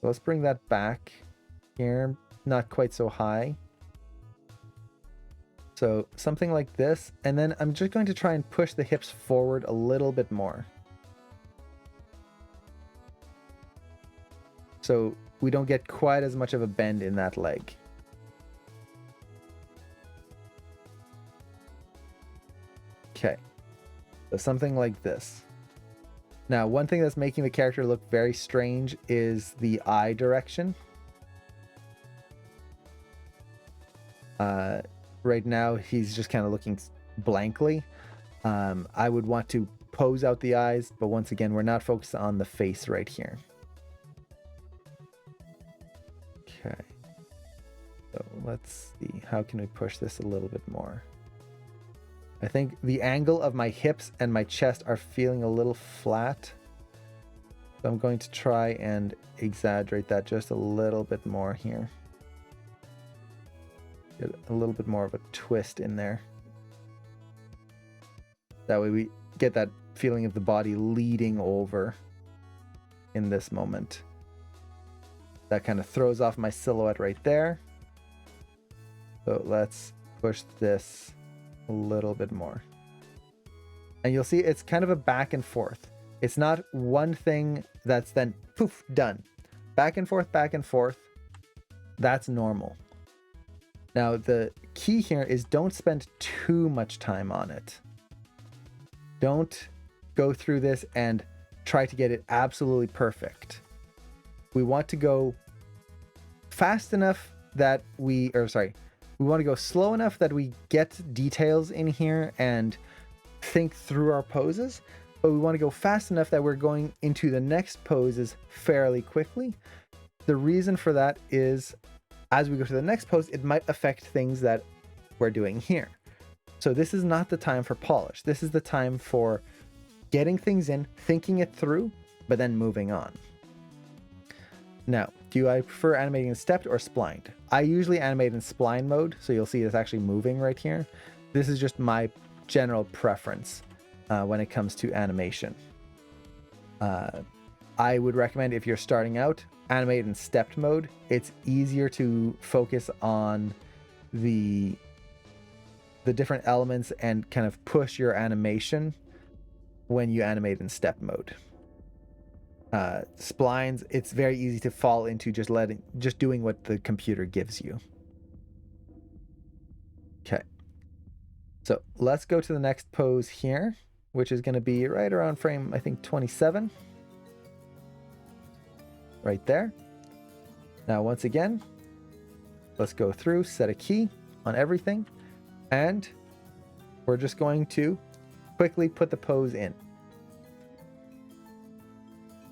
So let's bring that back here. Not quite so high. So something like this. And then I'm just going to try and push the hips forward a little bit more. So we don't get quite as much of a bend in that leg. Okay. So something like this. Now, one thing that's making the character look very strange is the eye direction. Right now, he's just kind of looking blankly. I would want to pose out the eyes, but once again, we're not focused on the face right here. Okay. So let's see. How can we push this a little bit more? I think the angle of my hips and my chest are feeling a little flat. So I'm going to try and exaggerate that just a little bit more here. Get a little bit more of a twist in there. That way we get that feeling of the body leading over in this moment. That kind of throws off my silhouette right there. So let's push this a little bit more. And you'll see it's kind of a back and forth. It's not one thing that's then poof, done. Back and forth, back and forth. That's normal. Now, the key here is don't spend too much time on it. Don't go through this and try to get it absolutely perfect. We want to go fast enough that we want to go slow enough that we get details in here and think through our poses, but we want to go fast enough that we're going into the next poses fairly quickly. The reason for that is as we go to the next pose, it might affect things that we're doing here. So this is not the time for polish. This is the time for getting things in, thinking it through, but then moving on. Now, do I prefer animating in stepped or splined? I usually animate in spline mode, so you'll see it's actually moving right here. This is just my general preference when it comes to animation. I would recommend if you're starting out, animate in stepped mode. It's easier to focus on the different elements and kind of push your animation when you animate in step mode. Splines, it's very easy to fall into just doing what the computer gives you. Okay. So let's go to the next pose here, which is going to be right around frame, I think 27. Right there. Now, once again, let's go through, set a key on everything, and we're just going to quickly put the pose in.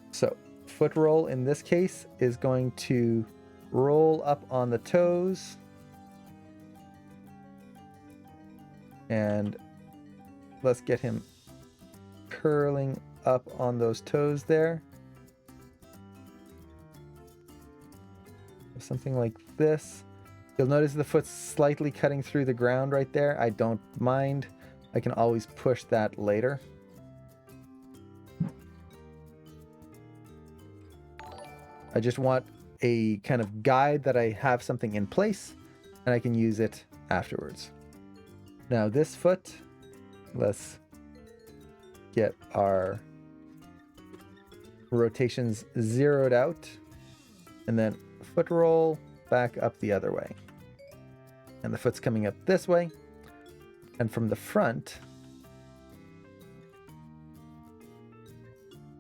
So, foot roll in this case is going to roll up on the toes, and let's get him curling up on those toes there. Something like this. You'll notice the foot's slightly cutting through the ground right there. I don't mind. I can always push that later. I just want a kind of guide that I have something in place and I can use it afterwards. Now this foot, let's get our rotations zeroed out, and then foot roll back up the other way. And the foot's coming up this way. And from the front,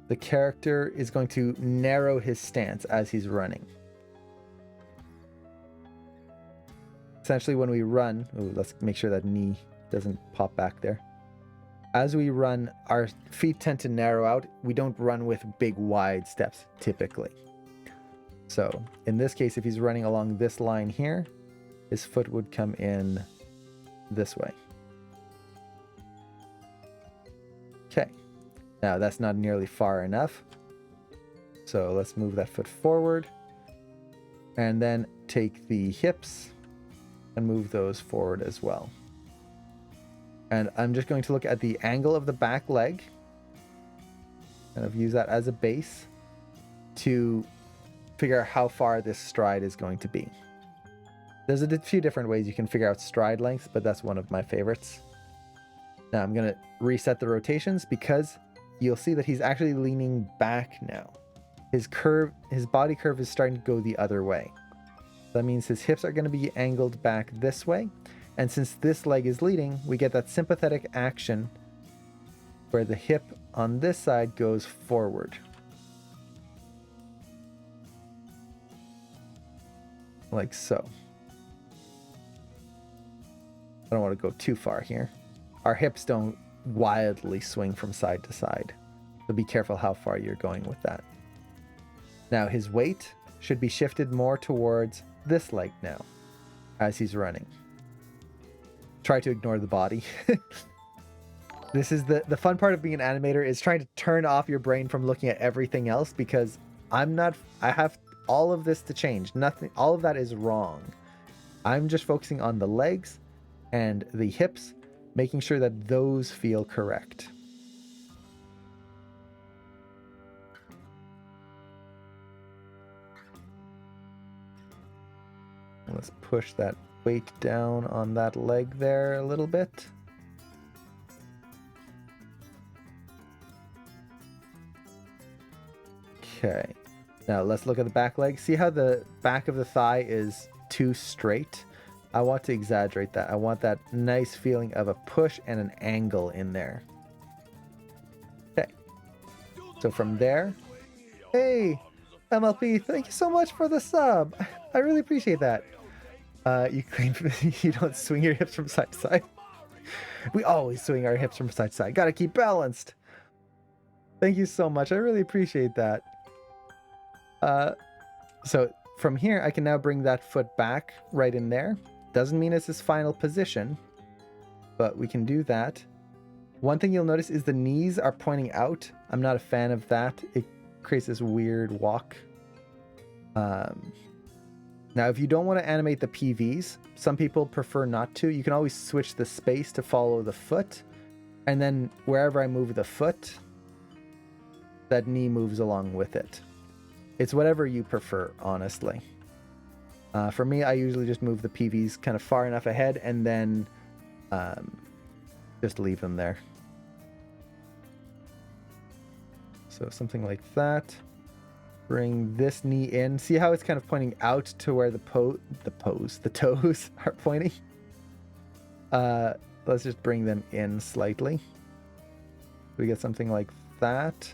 the character is going to narrow his stance as he's running. Essentially, when we run, let's make sure that knee doesn't pop back there. As we run, our feet tend to narrow out. We don't run with big, wide steps, typically. So, in this case, if he's running along this line here, his foot would come in this way. Okay. Now, that's not nearly far enough. So, let's move that foot forward. And then take the hips and move those forward as well. And I'm just going to look at the angle of the back leg. Kind of use that as a base to figure out how far this stride is going to be. There's a few different ways you can figure out stride length, but that's one of my favorites. Now I'm going to reset the rotations because you'll see that he's actually leaning back now. His body curve is starting to go the other way. That means his hips are going to be angled back this way. And since this leg is leading, we get that sympathetic action where the hip on this side goes forward. Like so. I don't want to go too far here. Our hips don't wildly swing from side to side. So be careful how far you're going with that. Now his weight should be shifted more towards this leg now as he's running. Try to ignore the body. This is the fun part of being an animator, is trying to turn off your brain from looking at everything else, because I have all of this to change. Nothing, all of that is wrong. I'm just focusing on the legs and the hips, making sure that those feel correct. Let's push that weight down on that leg there a little bit. Okay. Now let's look at the back leg. See how the back of the thigh is too straight? I want to exaggerate that. I want that nice feeling of a push and an angle in there. Okay. So from there, hey, MLP, thank you so much for the sub. I really appreciate that. You claim you don't swing your hips from side to side. We always swing our hips from side to side. Gotta keep balanced. Thank you so much. I really appreciate that. So from here, I can now bring that foot back right in there. Doesn't mean it's his final position, but we can do that. One thing you'll notice is the knees are pointing out. I'm not a fan of that. It creates this weird walk. Now, if you don't want to animate the PVs, some people prefer not to. You can always switch the space to follow the foot. And then wherever I move the foot, that knee moves along with it. It's whatever you prefer, honestly. For me, I usually just move the PVs kind of far enough ahead and then just leave them there. So something like that. Bring this knee in. See how it's kind of pointing out to where the toes are pointing? Let's just bring them in slightly. We get something like that.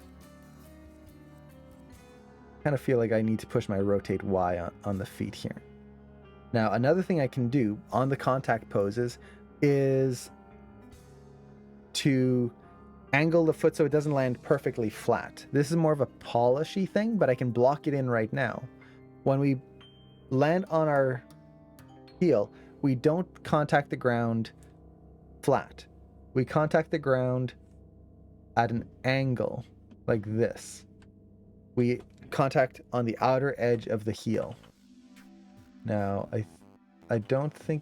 Kind of feel like I need to push my rotate Y on the feet here. Now, another thing I can do on the contact poses is to angle the foot so it doesn't land perfectly flat. This is more of a polishy thing, but I can block it in right now. When we land on our heel, we don't contact the ground flat. We contact the ground at an angle like this. We contact on the outer edge of the heel. Now, I don't think...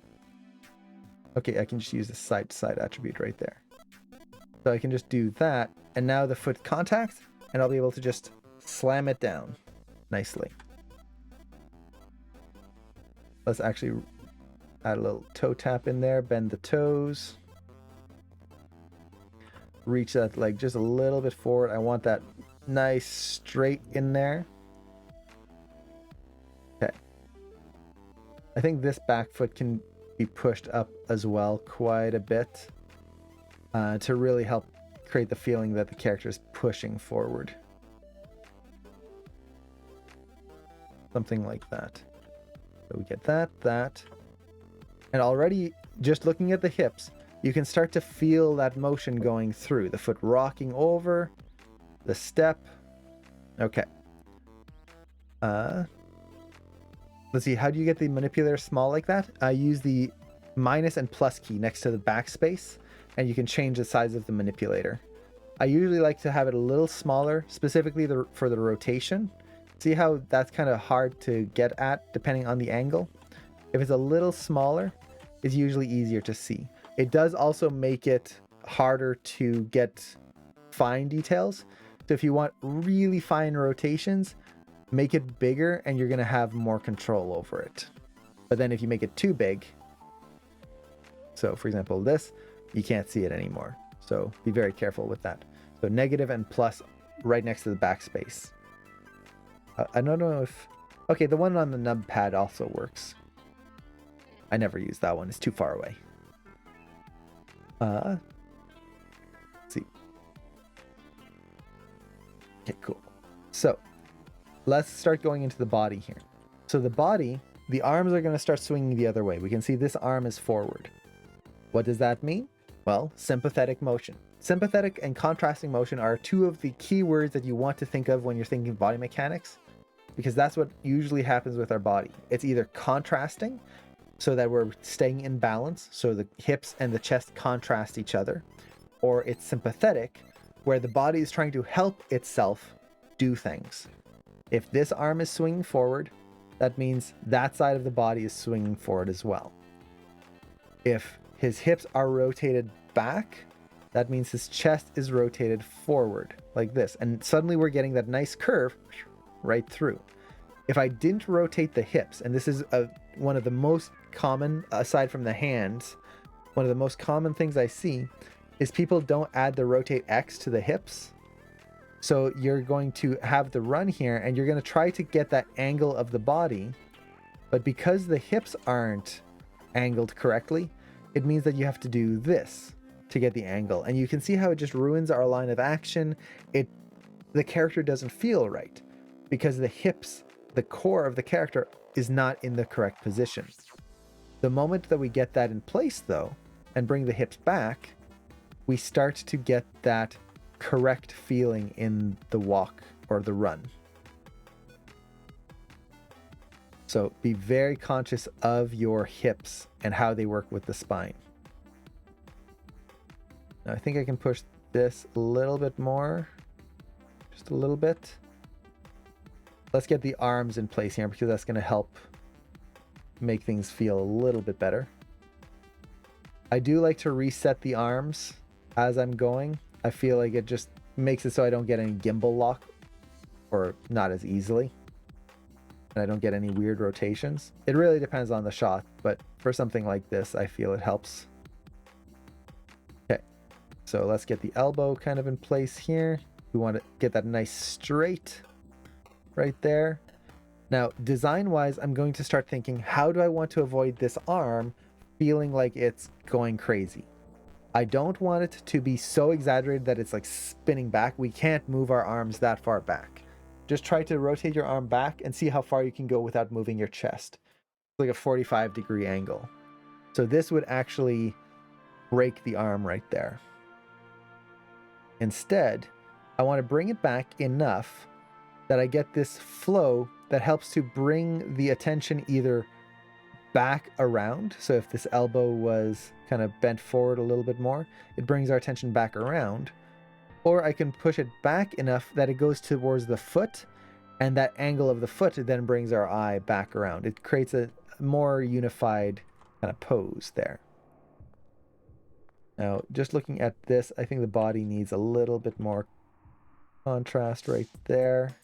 Okay, I can just use the side-to-side attribute right there. So I can just do that, and now the foot contacts, and I'll be able to just slam it down nicely. Let's actually add a little toe tap in there, bend the toes. Reach that leg just a little bit forward. I want that nice straight in there. Okay. I think this back foot can be pushed up as well quite a bit to really help create the feeling that the character is pushing forward. Something like that. So we get that. And already, just looking at the hips, you can start to feel that motion going through. The foot rocking over, the step. Okay. Let's see, how do you get the manipulator small like that? I use the minus and plus key next to the backspace, and you can change the size of the manipulator. I usually like to have it a little smaller, specifically for the rotation. See how that's kind of hard to get at depending on the angle? If it's a little smaller, it's usually easier to see. It does also make it harder to get fine details. So if you want really fine rotations, make it bigger and you're going to have more control over it. But then if you make it too big, so for example this, you can't see it anymore. So be very careful with that. So negative and plus right next to the backspace. I don't know if... Okay, the one on the nub pad also works. I never use that one. It's too far away. Let's see. Okay, cool. So let's start going into the body here. So the body, the arms are going to start swinging the other way. We can see this arm is forward. What does that mean? Well, sympathetic motion. Sympathetic and contrasting motion are two of the key words that you want to think of when you're thinking body mechanics, because that's what usually happens with our body. It's either contrasting, so that we're staying in balance, so the hips and the chest contrast each other, or it's sympathetic, where the body is trying to help itself do things. If this arm is swinging forward, that means that side of the body is swinging forward as well. If his hips are rotated back, that means his chest is rotated forward like this. And suddenly we're getting that nice curve right through. If I didn't rotate the hips, and this is one of the most common, aside from the hands, one of the most common things I see is people don't add the rotate X to the hips. So you're going to have the run here and you're going to try to get that angle of the body, but because the hips aren't angled correctly, it means that you have to do this to get the angle. And you can see how it just ruins our line of action. The character doesn't feel right because the hips, the core of the character, is not in the correct position. The moment that we get that in place though, and bring the hips back, we start to get that correct feeling in the walk or the run. So be very conscious of your hips and how they work with the spine. Now I think I can push this a little bit more, just a little bit. Let's get the arms in place here because that's going to help make things feel a little bit better. I do like to reset the arms as I'm going. I feel like it just makes it so I don't get any gimbal lock, or not as easily, and I don't get any weird rotations. It really depends on the shot, but for something like this, I feel it helps. Okay, so let's get the elbow kind of in place here. We want to get that nice straight right there. Now, design-wise, I'm going to start thinking, how do I want to avoid this arm feeling like it's going crazy? I don't want it to be so exaggerated that it's like spinning back. We can't move our arms that far back. Just try to rotate your arm back and see how far you can go without moving your chest. It's like a 45-degree angle. So this would actually break the arm right there. Instead, I want to bring it back enough that I get this flow that helps to bring the attention either back around. So if this elbow was kind of bent forward a little bit more, it brings our attention back around. Or I can push it back enough that it goes towards the foot, and that angle of the foot then brings our eye back around. It creates a more unified kind of pose there. Now, just looking at this, I think the body needs a little bit more contrast right there.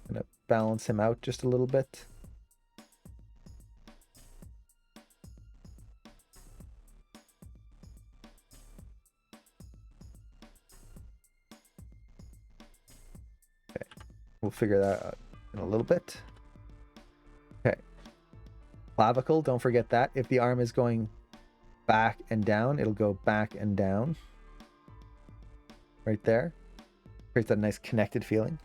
I'm gonna balance him out just a little bit. Okay, we'll figure that out in a little bit. Okay, clavicle, don't forget that. If the arm is going back and down, it'll go back and down. Right there. Creates that nice connected feeling.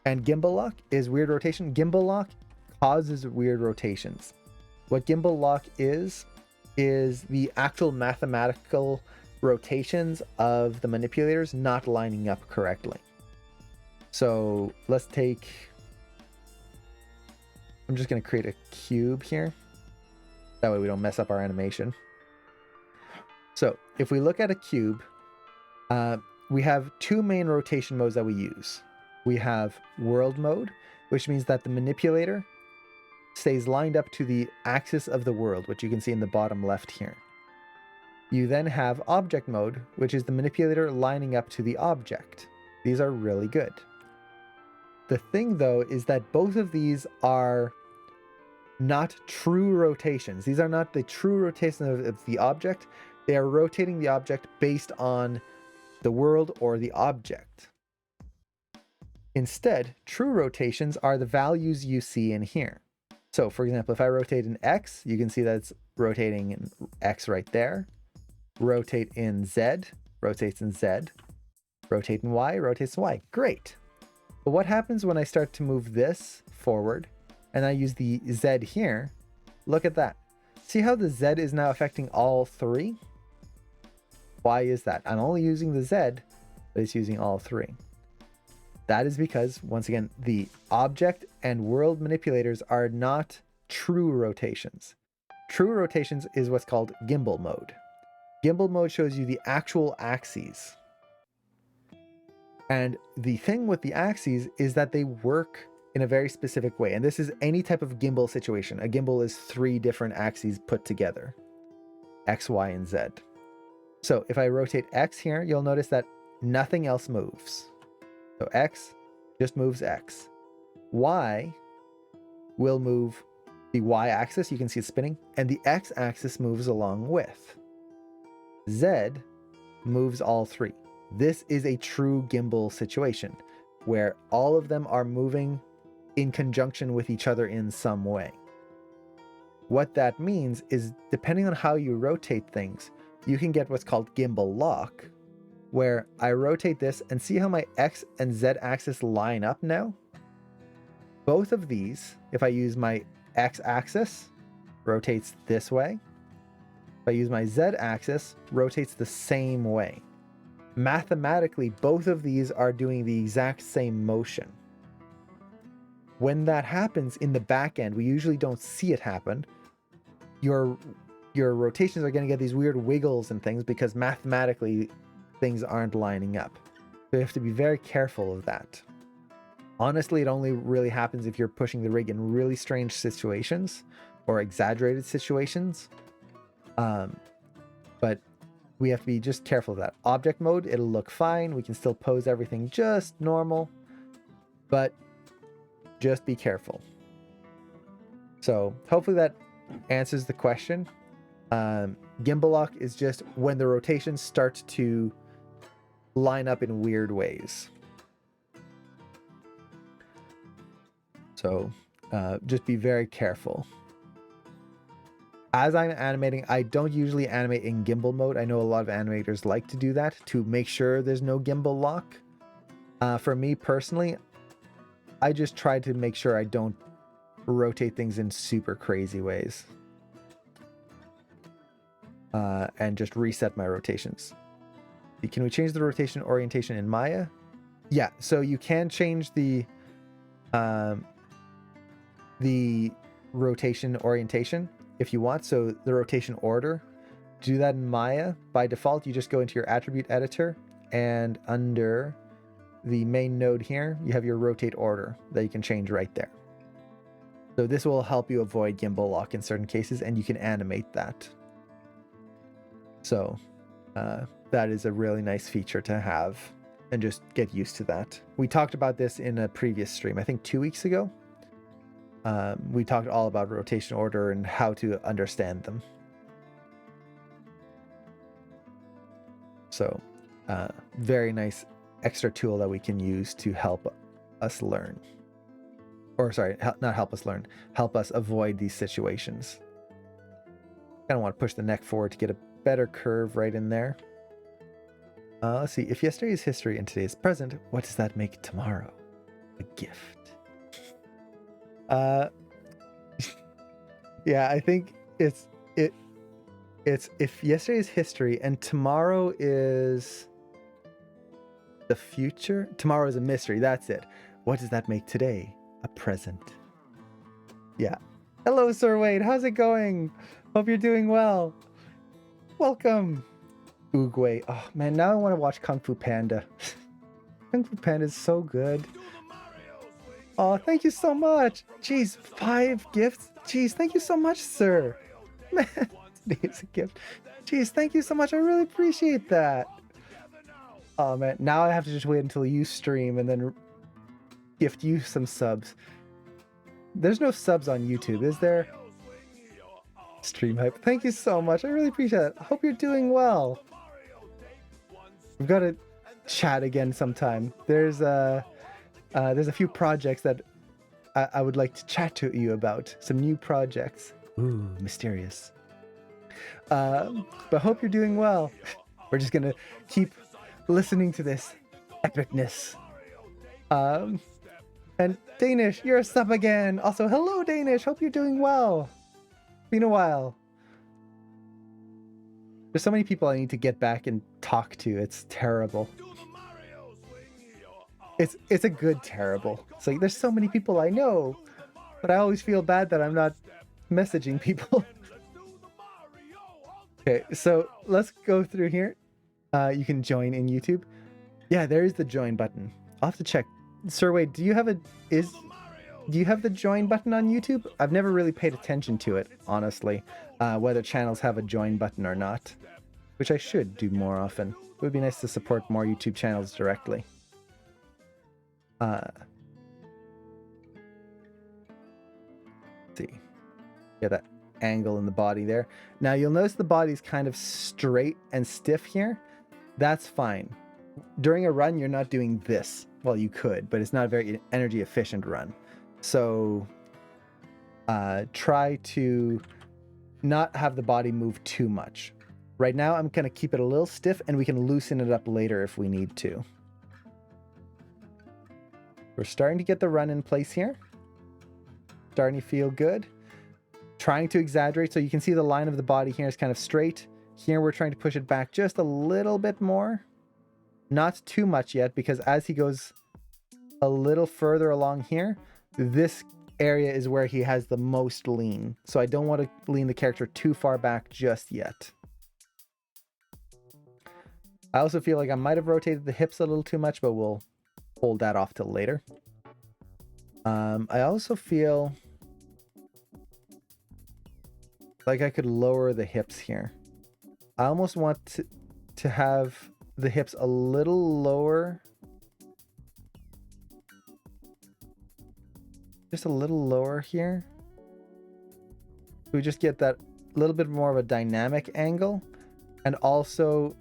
And gimbal lock is weird rotation. Gimbal lock causes weird rotations. What gimbal lock is the actual mathematical rotations of the manipulators not lining up correctly. So let's take, I'm just going to create a cube here. That way we don't mess up our animation. So if we look at a cube, we have two main rotation modes that we use. We have world mode, which means that the manipulator stays lined up to the axis of the world, which you can see in the bottom left here. You then have object mode, which is the manipulator lining up to the object. These are really good. The thing though is that both of these are not true rotations. These are not the true rotation of the object. They are rotating the object based on the world or the object. Instead, true rotations are the values you see in here. So for example, if I rotate in X, you can see that it's rotating in X right there. Rotate in Z, rotates in Z. Rotate in Y, rotates in Y. Great. But what happens when I start to move this forward and I use the Z here? Look at that. See how the Z is now affecting all three? Why is that? I'm only using the Z, but it's using all three. That is because, once again, the object and world manipulators are not true rotations. True rotations is what's called gimbal mode. Gimbal mode shows you the actual axes. And the thing with the axes is that they work in a very specific way. And this is any type of gimbal situation. A gimbal is 3 different axes put together. X, Y, and Z. So if I rotate X here, you'll notice that nothing else moves. So X just moves X. Y will move the Y axis, you can see it spinning, and the X axis moves along with. Z moves all 3. This is a true gimbal situation where all of them are moving in conjunction with each other in some way. What that means is, depending on how you rotate things, you can get what's called gimbal lock, where I rotate this and see how my X and Z axis line up now? Both of these, if I use my X axis, rotates this way. If I use my Z axis, rotates the same way. Mathematically, both of these are doing the exact same motion. When that happens in the back end, we usually don't see it happen. Your rotations are going to get these weird wiggles and things because mathematically things aren't lining up. So you have to be very careful of that. Honestly, it only really happens if you're pushing the rig in really strange situations or exaggerated situations. But we have to be just careful of that. Object mode, it'll look fine. We can still pose everything just normal, but just be careful. So hopefully that answers the question. Gimbal lock is just when the rotations start to line up in weird ways. So just be very careful. As I'm animating, I don't usually animate in gimbal mode. I know a lot of animators like to do that to make sure there's no gimbal lock. For me personally, I just try to make sure I don't rotate things in super crazy ways. And just reset my rotations. Can we change the rotation orientation in Maya? Yeah, so you can change the rotation orientation if you want. So the rotation order, to do that in Maya, by default, you just go into your attribute editor, and under the main node here, you have your rotate order that you can change right there. So this will help you avoid gimbal lock in certain cases, and you can animate that. So that is a really nice feature to have, and just get used to that. We talked about this in a previous stream, I think 2 weeks ago. We talked all about rotation order and how to understand them. So very nice extra tool that we can use to help us learn. Or sorry, not help us learn, help us avoid these situations. Kind of want to push the neck forward to get a better curve right in there. Let's see. If yesterday is history and today is present, what does that make tomorrow? A gift. Yeah, I think it's if yesterday is history and tomorrow is the future, tomorrow is a mystery. That's it. What does that make today? A present. Yeah. Hello, Sir Wade. How's it going? Hope you're doing well. Welcome. Oogway. Oh man, now I want to watch Kung Fu Panda. Kung Fu Panda is so good. Oh, thank you so much. Jeez, 5 gifts. Jeez, thank you so much, sir. Man, today's a gift. Jeez, thank you so much. I really appreciate that. Oh man, now I have to just wait until you stream and then gift you some subs. There's no subs on YouTube, is there? Stream hype. Thank you so much. I really appreciate it. I hope you're doing well. We've got to chat again sometime. There's a few projects that I would like to chat to you about. Some new projects. Ooh, mysterious. But hope you're doing well. We're just gonna keep listening to this epicness. And Danish, you're a sub again. Also, hello Danish. Hope you're doing well. Been a while. There's so many people I need to get back and talk to. It's terrible. It's a good terrible. It's like there's so many people I know, but I always feel bad that I'm not messaging people. Okay, so let's go through here. You can join in YouTube. Yeah, there is the join button. I'll have to check. Sir Wade, do you have the join button on YouTube? I've never really paid attention to it, honestly. Whether channels have a join button or not, which I should do more often. It would be nice to support more YouTube channels directly. Let's see. Yeah, that angle in the body there. Now you'll notice the body's kind of straight and stiff here. That's fine. During a run, you're not doing this. Well, you could, but it's not a very energy efficient run. So try to not have the body move too much. Right now, I'm going to keep it a little stiff and we can loosen it up later if we need to. We're starting to get the run in place here. Starting to feel good. Trying to exaggerate so you can see the line of the body here is kind of straight. Here we're trying to push it back just a little bit more. Not too much yet, because as he goes a little further along here, this area is where he has the most lean. So I don't want to lean the character too far back just yet. I also feel like I might have rotated the hips a little too much, but we'll hold that off till later. I also feel like I could lower the hips here. I almost want to have the hips a little lower. Just a little lower here. We just get that little bit more of a dynamic angle, and also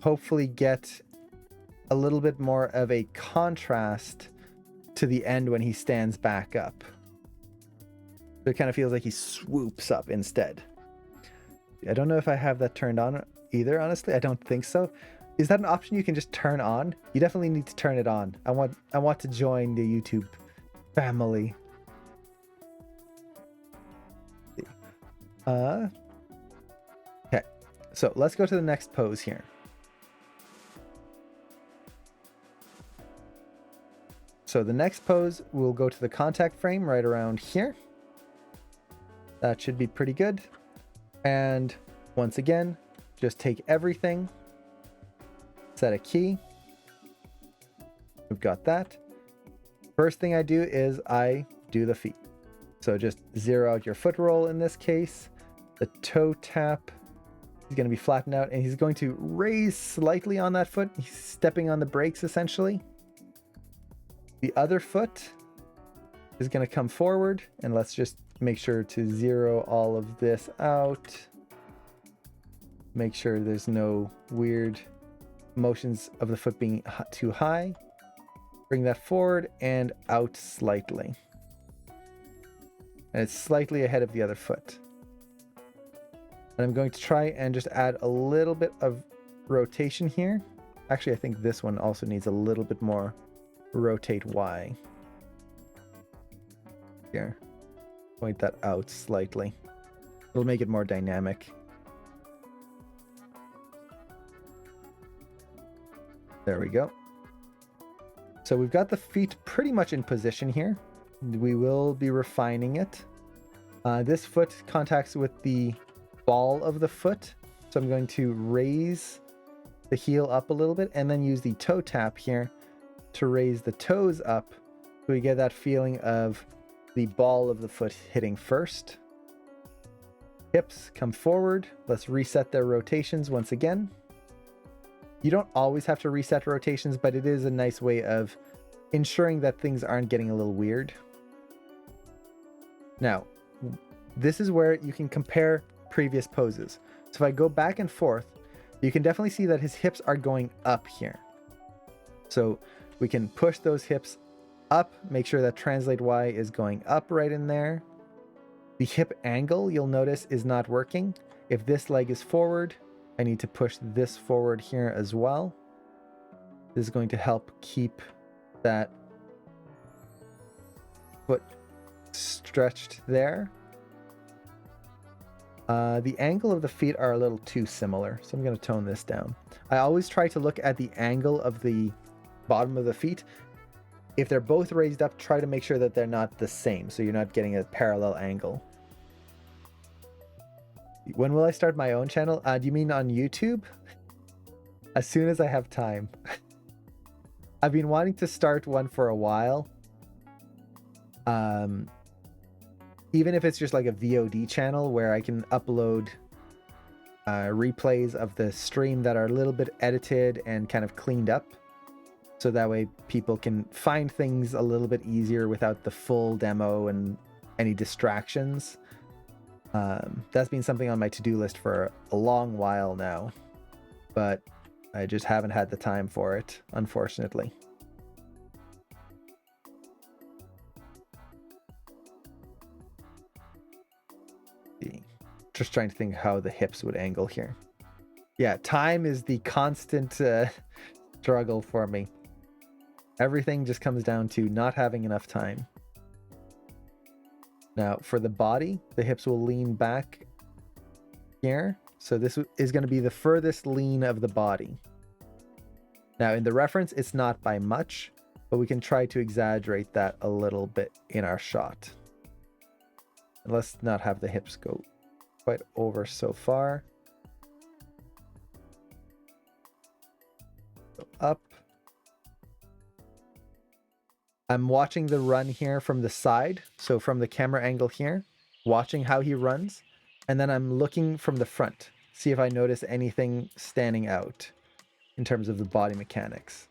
hopefully get a little bit more of a contrast to the end when he stands back up. So it kind of feels like he swoops up instead. I don't know if I have that turned on either, honestly. I don't think so. Is that an option you can just turn on? You definitely need to turn it on. I want to join the YouTube family. Okay. So let's go to the next pose here. So the next pose, we'll go to the contact frame right around here. That should be pretty good. And once again, just take everything, set a key. We've got that. First thing I do is I do the feet. So just zero out your foot roll in this case. The toe tap is going to be flattened out, and he's going to raise slightly on that foot. He's stepping on the brakes essentially. The other foot is going to come forward, and let's just make sure to zero all of this out. Make sure there's no weird motions of the foot being too high. Bring that forward and out slightly. And it's slightly ahead of the other foot. And I'm going to try and just add a little bit of rotation here. Actually, I think this one also needs a little bit more rotate Y. Here. Point that out slightly. It'll make it more dynamic. There we go. So we've got the feet pretty much in position here. We will be refining it. This foot contacts with the ball of the foot. So I'm going to raise the heel up a little bit and then use the toe tap here to raise the toes up. So we get that feeling of the ball of the foot hitting first. Hips come forward. Let's reset their rotations once again. You don't always have to reset rotations, but it is a nice way of ensuring that things aren't getting a little weird. Now, this is where you can compare previous poses. So if I go back and forth, you can definitely see that his hips are going up here. So we can push those hips up, make sure that translate Y is going up right in there. The hip angle, you'll notice, is not working. If this leg is forward, I need to push this forward here as well. This is going to help keep that foot stretched there. The angle of the feet are a little too similar, so I'm going to tone this down. I always try to look at the angle of the bottom of the feet. If they're both raised up, try to make sure that they're not the same, so you're not getting a parallel angle. When will I start my own channel? Do you mean on YouTube? As soon as I have time. I've been wanting to start one for a while. Even if it's just like a VOD channel where I can upload replays of the stream that are a little bit edited and kind of cleaned up. So that way people can find things a little bit easier without the full demo and any distractions. That's been something on my to-do list for a long while now, but I just haven't had the time for it, unfortunately. Just trying to think how the hips would angle here. Yeah, time is the constant struggle for me. Everything just comes down to not having enough time. Now, for the body, the hips will lean back here. So this is going to be the furthest lean of the body. Now, in the reference, it's not by much, but we can try to exaggerate that a little bit in our shot. And let's not have the hips go quite over so far. Go up. I'm watching the run here from the side, so from the camera angle here, watching how he runs, and then I'm looking from the front, see if I notice anything standing out in terms of the body mechanics.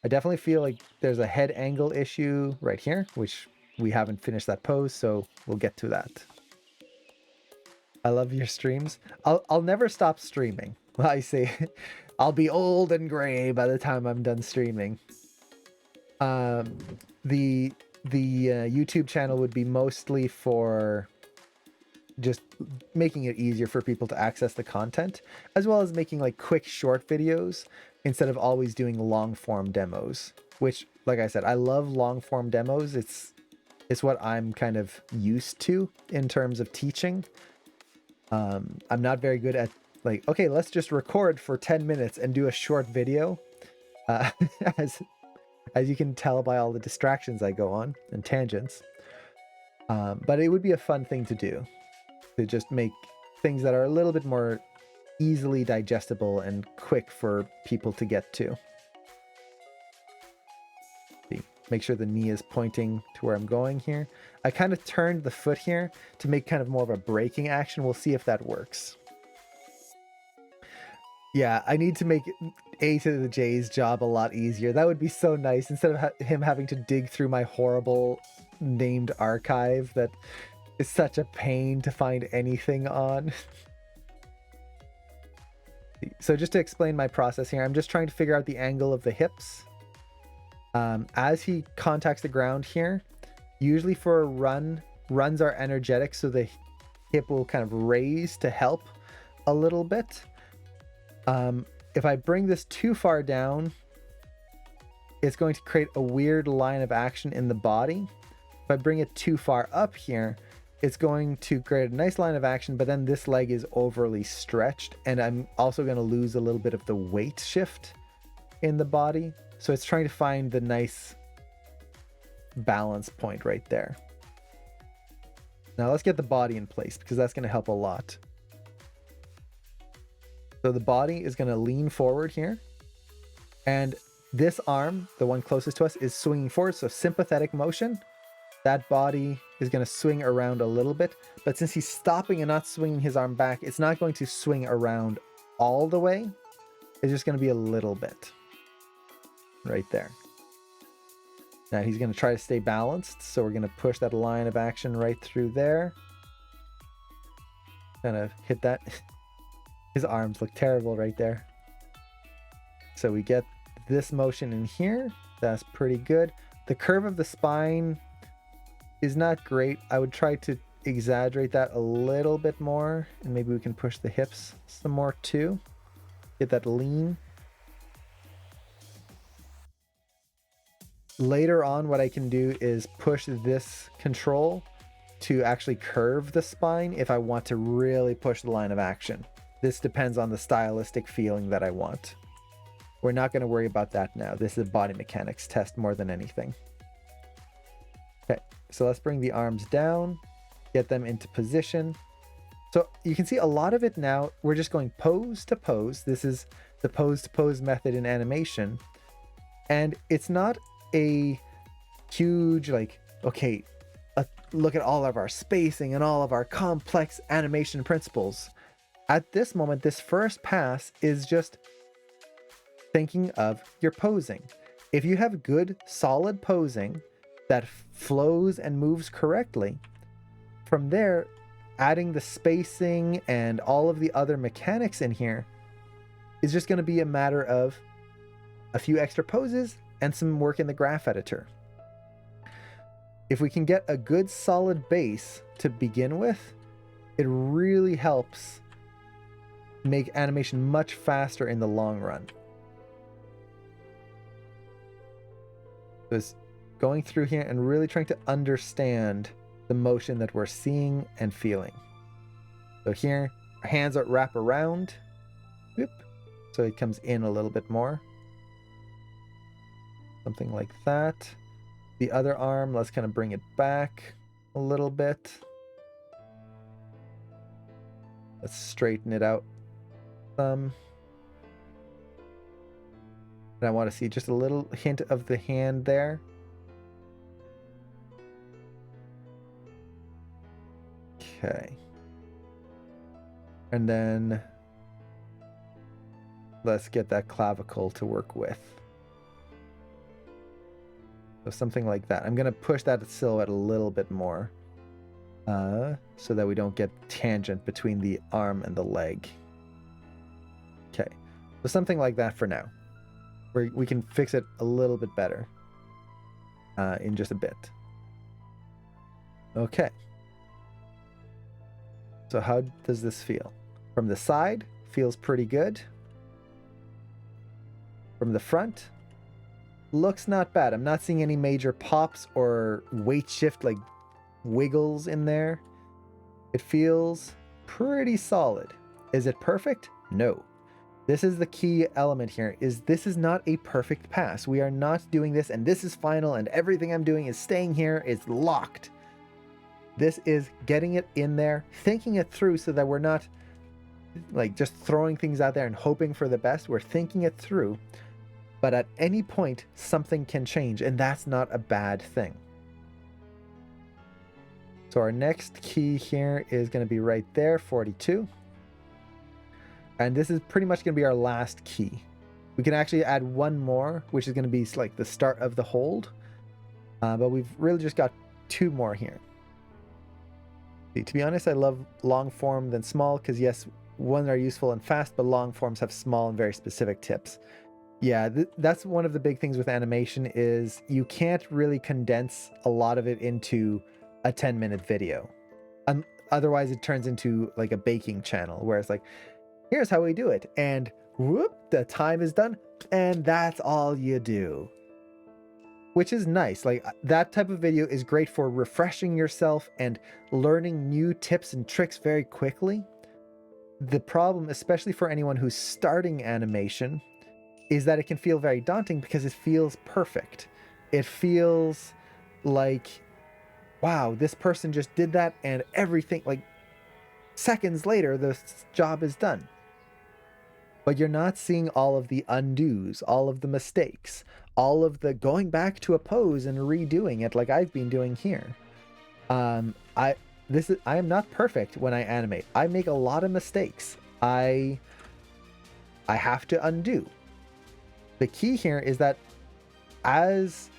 I definitely feel like there's a head angle issue right here, which we haven't finished that pose, so we'll get to that. I love your streams. I'll never stop streaming. I say I'll be old and gray by the time I'm done streaming. The YouTube channel would be mostly for just making it easier for people to access the content, as well as making like quick short videos instead of always doing long form demos, which, like I said, I love long form demos. It's what I'm kind of used to in terms of teaching. I'm not very good at like, okay, let's just record for 10 minutes and do a short video. As you can tell by all the distractions I go on and tangents. But it would be a fun thing to do, to just make things that are a little bit more easily digestible and quick for people to get to. Make sure the knee is pointing to where I'm going here. I kind of turned the foot here to make kind of more of a braking action. We'll see if that works. Yeah, I need to make A to the J's job a lot easier. That would be so nice, instead of him having to dig through my horrible named archive that is such a pain to find anything on. So just to explain my process here, I'm just trying to figure out the angle of the hips. As he contacts the ground here, usually for a run, runs are energetic, so the hip will kind of raise to help. a little bit. If I bring this too far down, it's going to create a weird line of action in the body. If I bring it too far up here, it's going to create a nice line of action, but then this leg is overly stretched, and I'm also going to lose a little bit of the weight shift in the body. So it's trying to find the nice balance point right there. Now let's get the body in place, because that's going to help a lot. So the body is going to lean forward here, and this arm, the one closest to us, is swinging forward, so sympathetic motion. That body is going to swing around a little bit, but since he's stopping and not swinging his arm back, it's not going to swing around all the way. It's just going to be a little bit right there. Now he's going to try to stay balanced, so we're going to push that line of action right through there. Kind of hit that. His arms look terrible right there. So we get this motion in here. That's pretty good. The curve of the spine is not great. I would try to exaggerate that a little bit more, and maybe we can push the hips some more too. Get that lean. Later on, what I can do is push this control to actually curve the spine if I want to really push the line of action. This depends on the stylistic feeling that I want. We're not going to worry about that now. This is a body mechanics test more than anything. Okay, so let's bring the arms down, get them into position. So you can see a lot of it now, we're just going pose to pose. This is the pose to pose method in animation. And it's not a huge, like, okay, look at all of our spacing and all of our complex animation principles. At this moment, this first pass is just thinking of your posing. If you have good, solid posing that flows and moves correctly, from there, adding the spacing and all of the other mechanics in here is just going to be a matter of a few extra poses and some work in the graph editor. If we can get a good solid base to begin with, it really helps make animation much faster in the long run. Just going through here and really trying to understand the motion that we're seeing and feeling. So here, our hands are wrap around. Whoop. So it comes in a little bit more. Something like that. The other arm, let's kind of bring it back a little bit. Let's straighten it out some. And I want to see just a little hint of the hand there. Okay. And then let's get that clavicle to work with. So something like that. I'm going to push that silhouette a little bit more so that we don't get tangent between the arm and the leg. Okay. So something like that for now. We can fix it a little bit better in just a bit. Okay. So how does this feel? From the side, feels pretty good. From the front, looks not bad. I'm not seeing any major pops or weight shift, like wiggles in there. It feels pretty solid. Is it perfect? No. This is the key element here, is this is not a perfect pass. We are not doing this and this is final and everything I'm doing is staying here, is locked. This is getting it in there, thinking it through so that we're not like just throwing things out there and hoping for the best. We're thinking it through, but at any point something can change, and that's not a bad thing. So our next key here is going to be right there, 42. And this is pretty much going to be our last key. We can actually add one more, which is going to be like the start of the hold. But we've really just got two more here. To be honest, I love long form than small because yes, one are useful and fast, but long forms have small and very specific tips. Yeah, that's one of the big things with animation is you can't really condense a lot of it into a 10-minute video. Otherwise, it turns into like a baking channel where it's like, here's how we do it. And whoop, the time is done. And that's all you do. Which is nice. Like that type of video is great for refreshing yourself and learning new tips and tricks very quickly. The problem, especially for anyone who's starting animation, is that it can feel very daunting because it feels perfect. It feels like, wow, this person just did that and everything, like seconds later, the job is done. But you're not seeing all of the undos, all of the mistakes, all of the going back to a pose and redoing it like I've been doing here. I am not perfect when I animate. I make a lot of mistakes. I have to undo. The key here is that as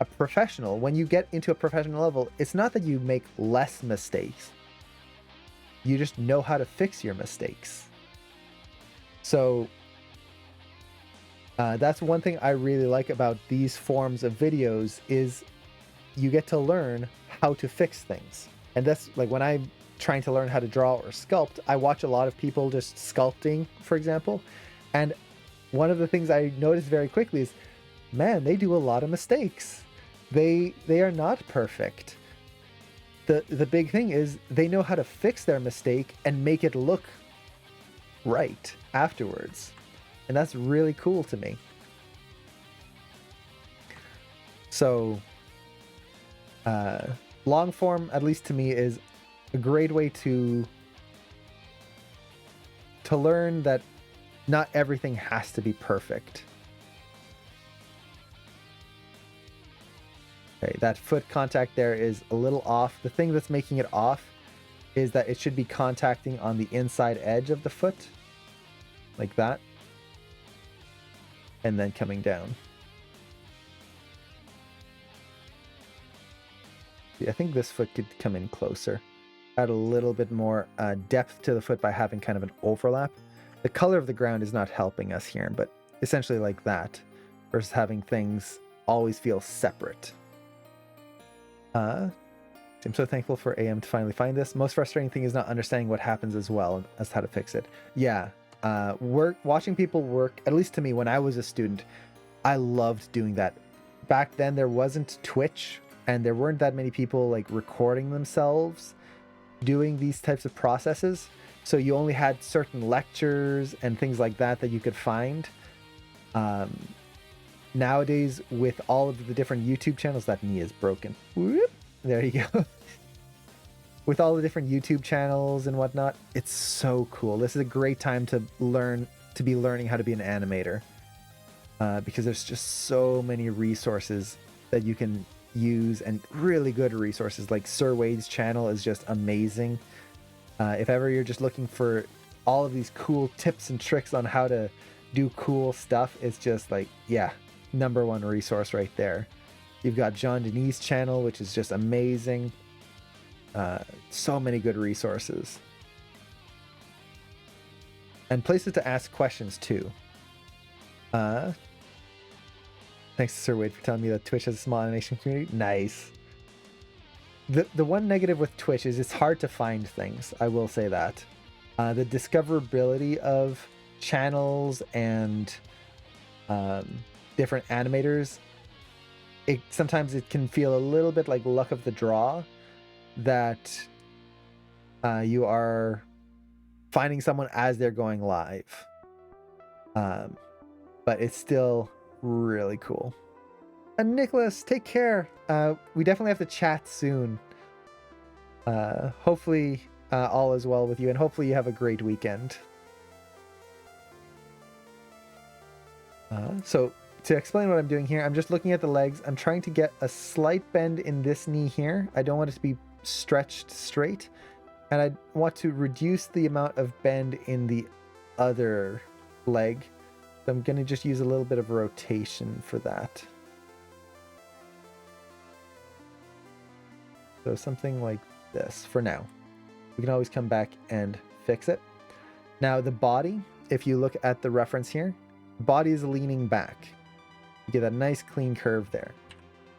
a professional, when you get into a professional level, it's not that you make less mistakes. You just know how to fix your mistakes. So that's one thing I really like about these forms of videos is you get to learn how to fix things. And that's like when I'm trying to learn how to draw or sculpt, I watch a lot of people just sculpting, for example. And one of the things I noticed very quickly is, man, they do a lot of mistakes. They are not perfect. The big thing is they know how to fix their mistake and make it look right afterwards. And that's really cool to me. So long form, at least to me, is a great way to learn that not everything has to be perfect. Okay, that foot contact there is a little off. The thing that's making it off is that it should be contacting on the inside edge of the foot, like that, and then coming down. I think this foot could come in closer. Add a little bit more depth to the foot by having kind of an overlap. The color of the ground is not helping us here, but essentially like that, versus having things always feel separate. I'm so thankful for AM to finally find this. Most frustrating thing is not understanding what happens as well as how to fix it. Yeah, watching people work, at least to me when I was a student, I loved doing that. Back then there wasn't Twitch and there weren't that many people like recording themselves doing these types of processes. So you only had certain lectures and things like that that you could find. Nowadays, with all of the different YouTube channels, that knee is broken. Whoop, there you go. With all the different YouTube channels and whatnot, it's so cool. This is a great time to be learning how to be an animator. Because there's just so many resources that you can use, and really good resources. Like Sir Wade's channel is just amazing. If ever you're just looking for all of these cool tips and tricks on how to do cool stuff, it's just like, yeah, #1 resource right there. You've got John Denis' channel, which is just amazing. So many good resources. And places to ask questions too. Thanks to Sir Wade for telling me that Twitch has a small animation community. Nice. The one negative with Twitch is it's hard to find things. I will say that. The discoverability of channels and different animators, sometimes it can feel a little bit like luck of the draw, that you are finding someone as they're going live. But it's still really cool. And Nicholas, take care. We definitely have to chat soon. Hopefully all is well with you, and hopefully you have a great weekend. So to explain what I'm doing here, I'm just looking at the legs. I'm trying to get a slight bend in this knee here. I don't want it to be stretched straight, and I want to reduce the amount of bend in the other leg. So I'm going to just use a little bit of rotation for that. So something like this for now. We can always come back and fix it. Now the body, if you look at the reference here, body is leaning back. You get a nice clean curve there.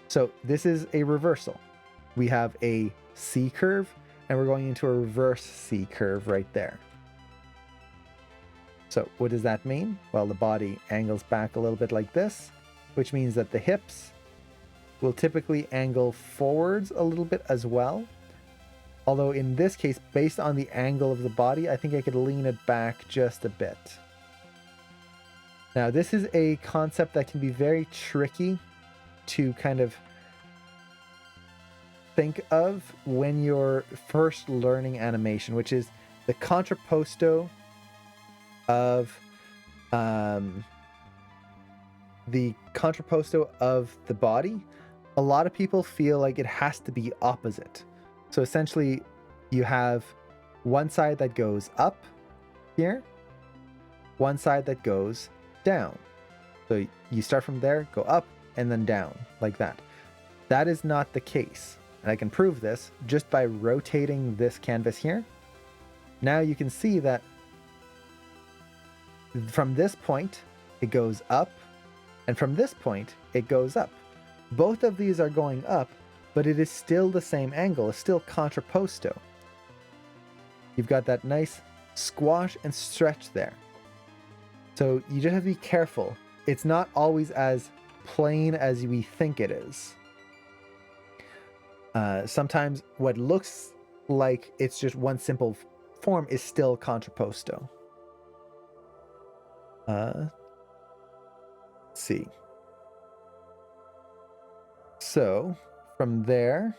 So this is a reversal. We have a C curve and we're going into a reverse C curve right there. So what does that mean? Well, the body angles back a little bit like this, which means that the hips will typically angle forwards a little bit as well. Although in this case, based on the angle of the body, I think I could lean it back just a bit. Now, this is a concept that can be very tricky to kind of think of when you're first learning animation, which is the contrapposto of the body. A lot of people feel like it has to be opposite. So essentially, you have one side that goes up here, one side that goes down. So you start from there, go up, and then down, like that. That is not the case. And I can prove this just by rotating this canvas here. Now you can see that from this point, it goes up, and from this point, it goes up. Both of these are going up, but it is still the same angle. It's still contrapposto. You've got that nice squash and stretch there. So you just have to be careful. It's not always as plain as we think it is. Sometimes what looks like it's just one simple form is still contrapposto. Let's see. So from there,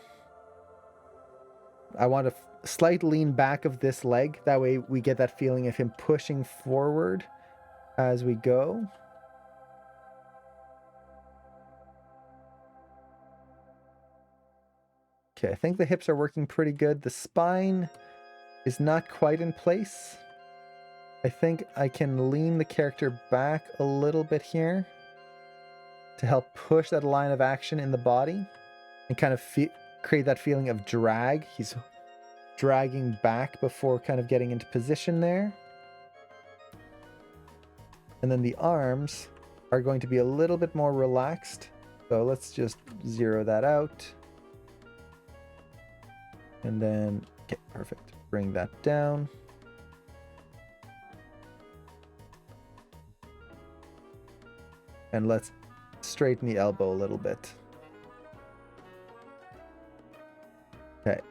I want a slight lean back of this leg. That way we get that feeling of him pushing forward as we go. Okay, I think the hips are working pretty good. The spine is not quite in place. I think I can lean the character back a little bit here to help push that line of action in the body and kind of create that feeling of drag. He's dragging back before kind of getting into position there. And then the arms are going to be a little bit more relaxed. So let's just zero that out. And then, okay, perfect. Bring that down. And let's straighten the elbow a little bit. Okay.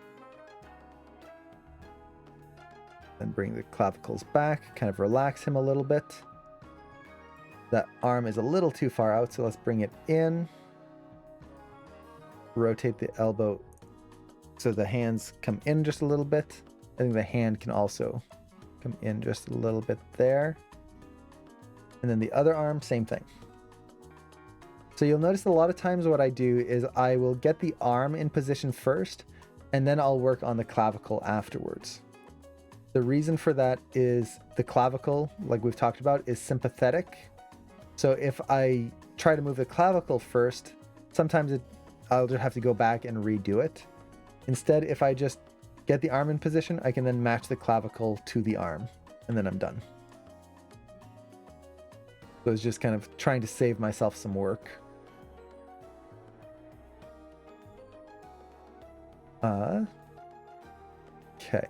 Then bring the clavicles back, kind of relax him a little bit. That arm is a little too far out, so let's bring it in. Rotate the elbow so the hands come in just a little bit. I think the hand can also come in just a little bit there. And then the other arm, same thing. So you'll notice a lot of times what I do is I will get the arm in position first, and then I'll work on the clavicle afterwards. The reason for that is the clavicle, like we've talked about, is sympathetic. So if I try to move the clavicle first, sometimes I'll just have to go back and redo it. Instead, if I just get the arm in position, I can then match the clavicle to the arm, and then I'm done. So it's just kind of trying to save myself some work. Okay.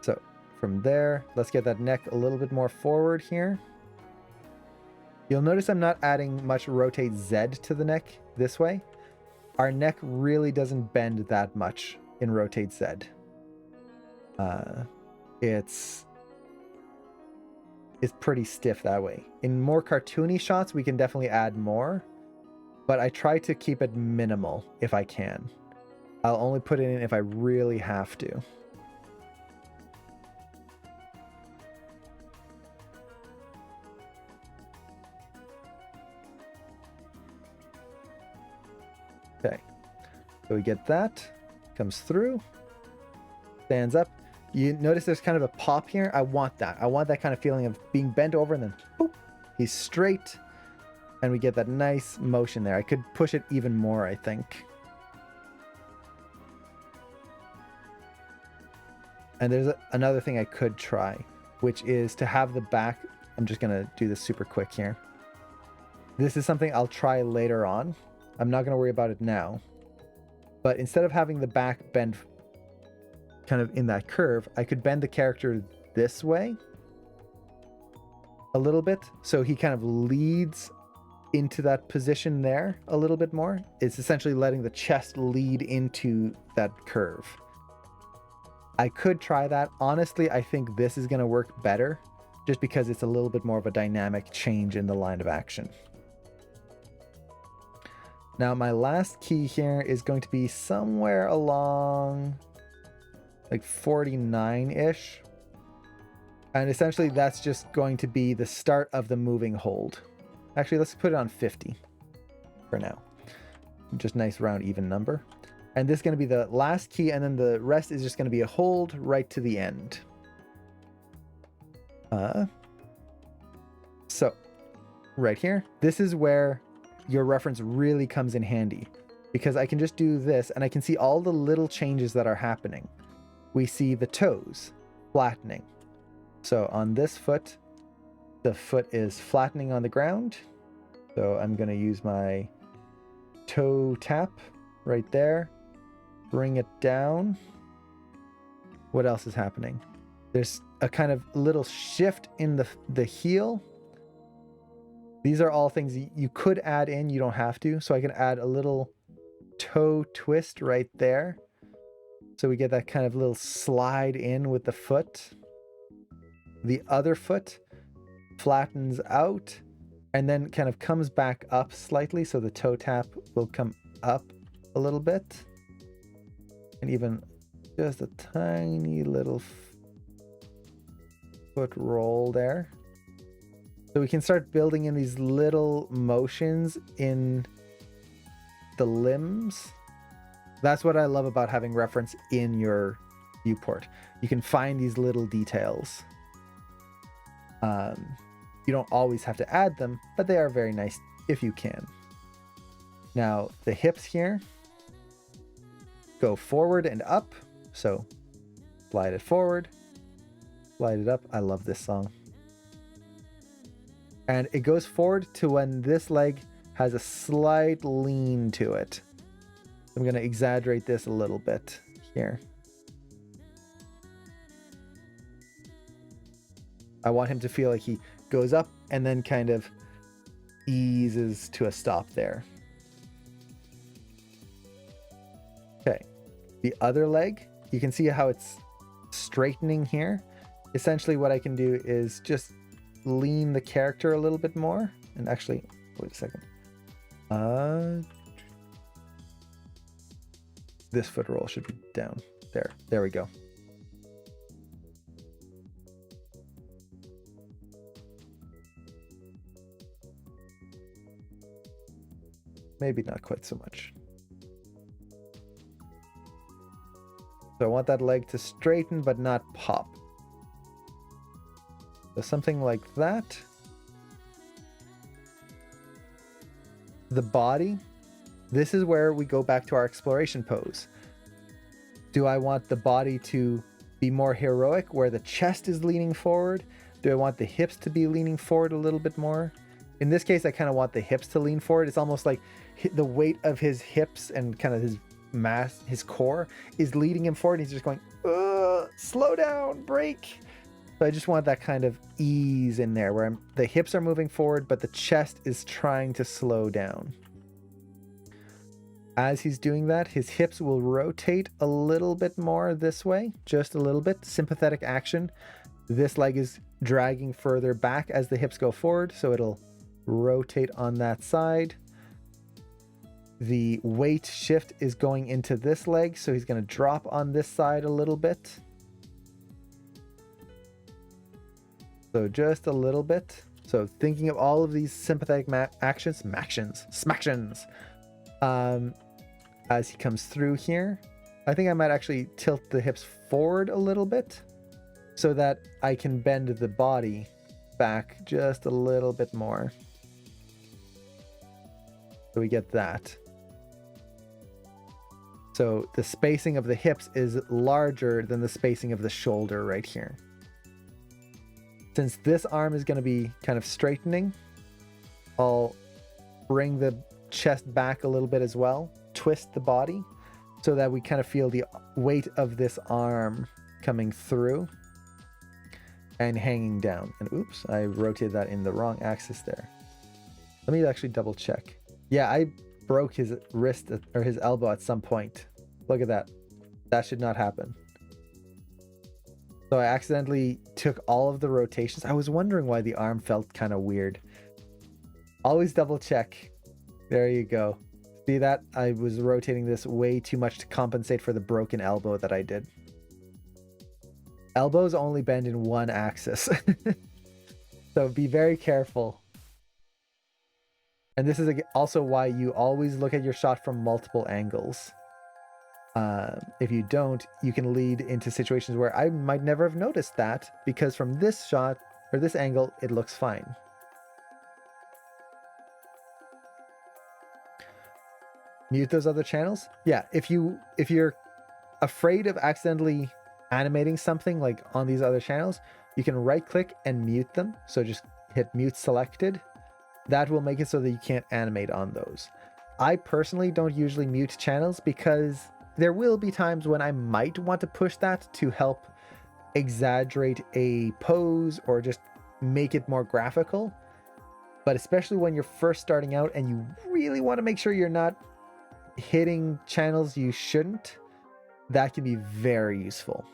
So from there, let's get that neck a little bit more forward here. You'll notice I'm not adding much rotate Z to the neck this way. Our neck really doesn't bend that much in rotate Z. It's pretty stiff that way. In more cartoony shots, we can definitely add more, but I try to keep it minimal if I can. I'll only put it in if I really have to. Okay, so we get that, comes through, stands up. You notice there's kind of a pop here. I want that. I want that kind of feeling of being bent over and then boop, he's straight. And we get that nice motion there. I could push it even more, I think. And there's another thing I could try, which is to have the back. I'm just going to do this super quick here. This is something I'll try later on. I'm not going to worry about it now. But instead of having the back bend kind of in that curve, I could bend the character this way. a little bit. So he kind of leads into that position there a little bit more. It's essentially letting the chest lead into that curve. I could try that. Honestly, I think this is going to work better just because it's a little bit more of a dynamic change in the line of action. Now, my last key here is going to be somewhere along like 49-ish. And essentially that's just going to be the start of the moving hold. Actually, let's put it on 50 for now. Just nice round even number. And this is going to be the last key, and then the rest is just going to be a hold right to the end. So right here, this is where your reference really comes in handy, because I can just do this and I can see all the little changes that are happening. We see the toes flattening. So on this foot, the foot is flattening on the ground. So I'm going to use my toe tap right there. Bring it down. What else is happening? There's a kind of little shift in the heel. These are all things you could add in. You don't have to. So I can add a little toe twist right there. So we get that kind of little slide in with the foot. The other foot flattens out and then kind of comes back up slightly. So the toe tap will come up a little bit. And even just a tiny little foot roll there. So we can start building in these little motions in the limbs. That's what I love about having reference in your viewport. You can find these little details. You don't always have to add them, but they are very nice if you can. Now, the hips here go forward and up. So slide it forward, slide it up. I love this song. And it goes forward to when this leg has a slight lean to it. I'm going to exaggerate this a little bit here. I want him to feel like he goes up and then kind of eases to a stop there. Okay. The other leg, you can see how it's straightening here. Essentially what I can do is just lean the character a little bit more. And actually, wait a second. This foot roll should be down. There we go. Maybe not quite so much. So I want that leg to straighten but not pop. So something like that. The body. This is where we go back to our exploration pose. Do I want the body to be more heroic, where the chest is leaning forward? Do I want the hips to be leaning forward a little bit more? In this case, I kind of want the hips to lean forward. It's almost like the weight of his hips and kind of his mass, his core is leading him forward. He's just going, slow down, brake. So I just want that kind of ease in there where the hips are moving forward, but the chest is trying to slow down. As he's doing that, his hips will rotate a little bit more this way, just a little bit. Sympathetic action. This leg is dragging further back as the hips go forward, so it'll rotate on that side. The weight shift is going into this leg, so he's going to drop on this side a little bit. So just a little bit. So thinking of all of these sympathetic actions, smactions, as he comes through here. I think I might actually tilt the hips forward a little bit so that I can bend the body back just a little bit more. So we get that. So the spacing of the hips is larger than the spacing of the shoulder right here. Since this arm is going to be kind of straightening, I'll bring the chest back a little bit as well, twist the body so that we kind of feel the weight of this arm coming through. and hanging down. And oops, I rotated that in the wrong axis there. Let me actually double check. Yeah, I broke his wrist or his elbow at some point. Look at that. That should not happen. So I accidentally took all of the rotations. I was wondering why the arm felt kind of weird. Always double check. There you go. See that? I was rotating this way too much to compensate for the broken elbow that I did. Elbows only bend in one axis. So be very careful. And this is also why you always look at your shot from multiple angles. If you don't, you can lead into situations where I might never have noticed that, because from this shot or this angle, it looks fine. Mute those other channels. Yeah, if you're afraid of accidentally animating something like on these other channels, you can right click and mute them. So just hit mute selected. That will make it so that you can't animate on those. I personally don't usually mute channels because there will be times when I might want to push that to help exaggerate a pose or just make it more graphical. But especially when you're first starting out and you really want to make sure you're not hitting channels you shouldn't, that can be very useful.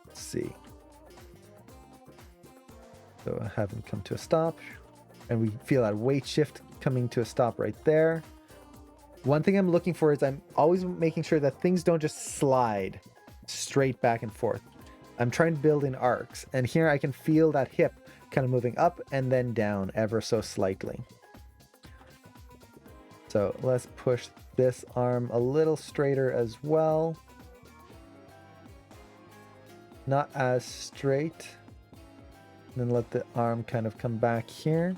Let's see. So I haven't come to a stop, and we feel that weight shift coming to a stop right there. One thing I'm looking for is I'm always making sure that things don't just slide straight back and forth. I'm trying to build in arcs, and here I can feel that hip kind of moving up and then down ever so slightly. So let's push this arm a little straighter as well. Not as straight. And then let the arm kind of come back here.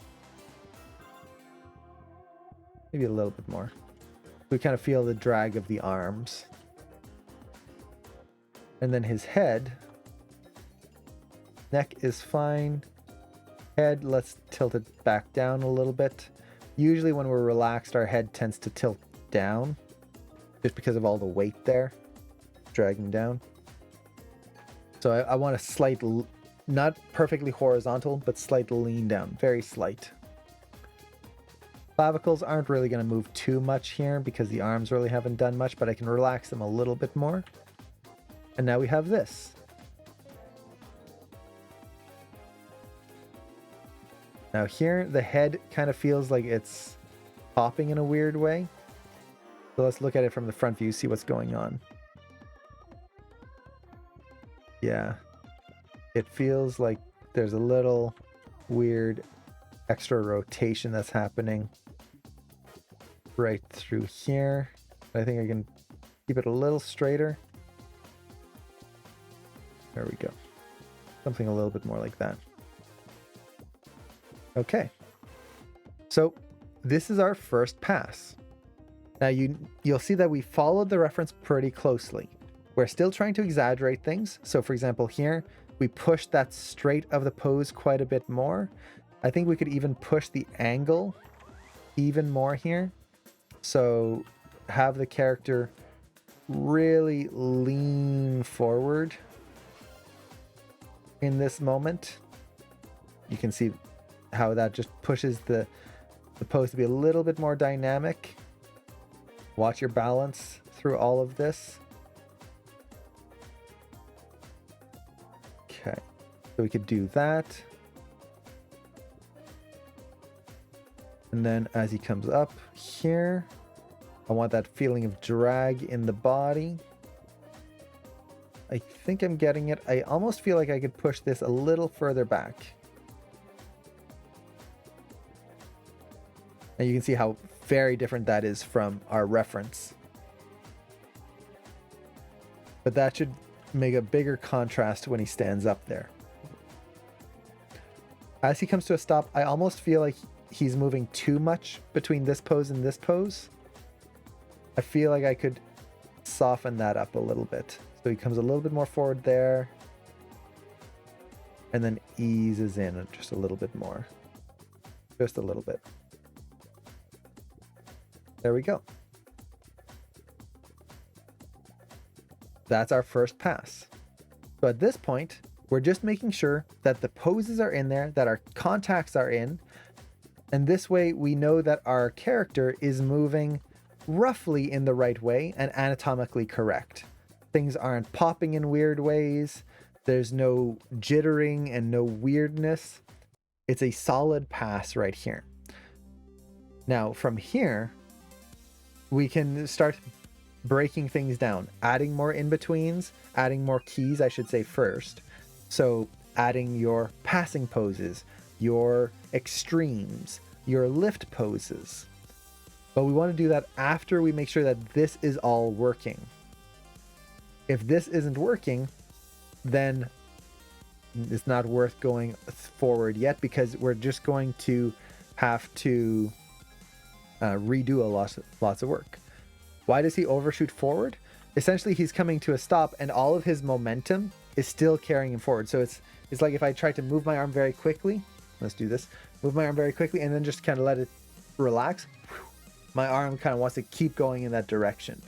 Maybe a little bit more. We kind of feel the drag of the arms. And then his head. Neck is fine. Head, let's tilt it back down a little bit. Usually when we're relaxed, our head tends to tilt down just because of all the weight there, dragging down. So I want a slight, not perfectly horizontal, but slight lean down, very slight. Clavicles aren't really going to move too much here because the arms really haven't done much, but I can relax them a little bit more. And now we have this. Now here, the head kind of feels like it's popping in a weird way. So let's look at it from the front view, see what's going on. Yeah. It feels like there's a little weird extra rotation that's happening right through here. I think I can keep it a little straighter. There we go. Something a little bit more like that. Okay. So this is our first pass. Now you'll see that we followed the reference pretty closely. We're still trying to exaggerate things. So for example, here, we pushed that straight of the pose quite a bit more. I think we could even push the angle even more here. So have the character really lean forward in this moment. You can see how that just pushes the pose to be a little bit more dynamic. Watch your balance through all of this. Okay, so we could do that. And then as he comes up here, I want that feeling of drag in the body. I think I'm getting it. I almost feel like I could push this a little further back. And you can see how very different that is from our reference. But that should make a bigger contrast when he stands up there. As he comes to a stop, I almost feel like he's moving too much between this pose and this pose. I feel like I could soften that up a little bit. So he comes a little bit more forward there. And then eases in just a little bit more. Just a little bit. There we go. That's our first pass. So at this point, we're just making sure that the poses are in there, that our contacts are in, and this way we know that our character is moving roughly in the right way and anatomically correct. Things aren't popping in weird ways. There's no jittering and no weirdness. It's a solid pass right here. Now from here, we can start breaking things down, adding more in-betweens, adding more keys, I should say, first. So adding your passing poses, your extremes, your lift poses. But we want to do that after we make sure that this is all working. If this isn't working, then it's not worth going forward yet, because we're just going to have to redo lots of work. Why does he overshoot forward? Essentially, he's coming to a stop and all of his momentum is still carrying him forward. So it's like if I try to move my arm very quickly, let's do this, move my arm very quickly and then just kind of let it relax. My arm kind of wants to keep going in that direction.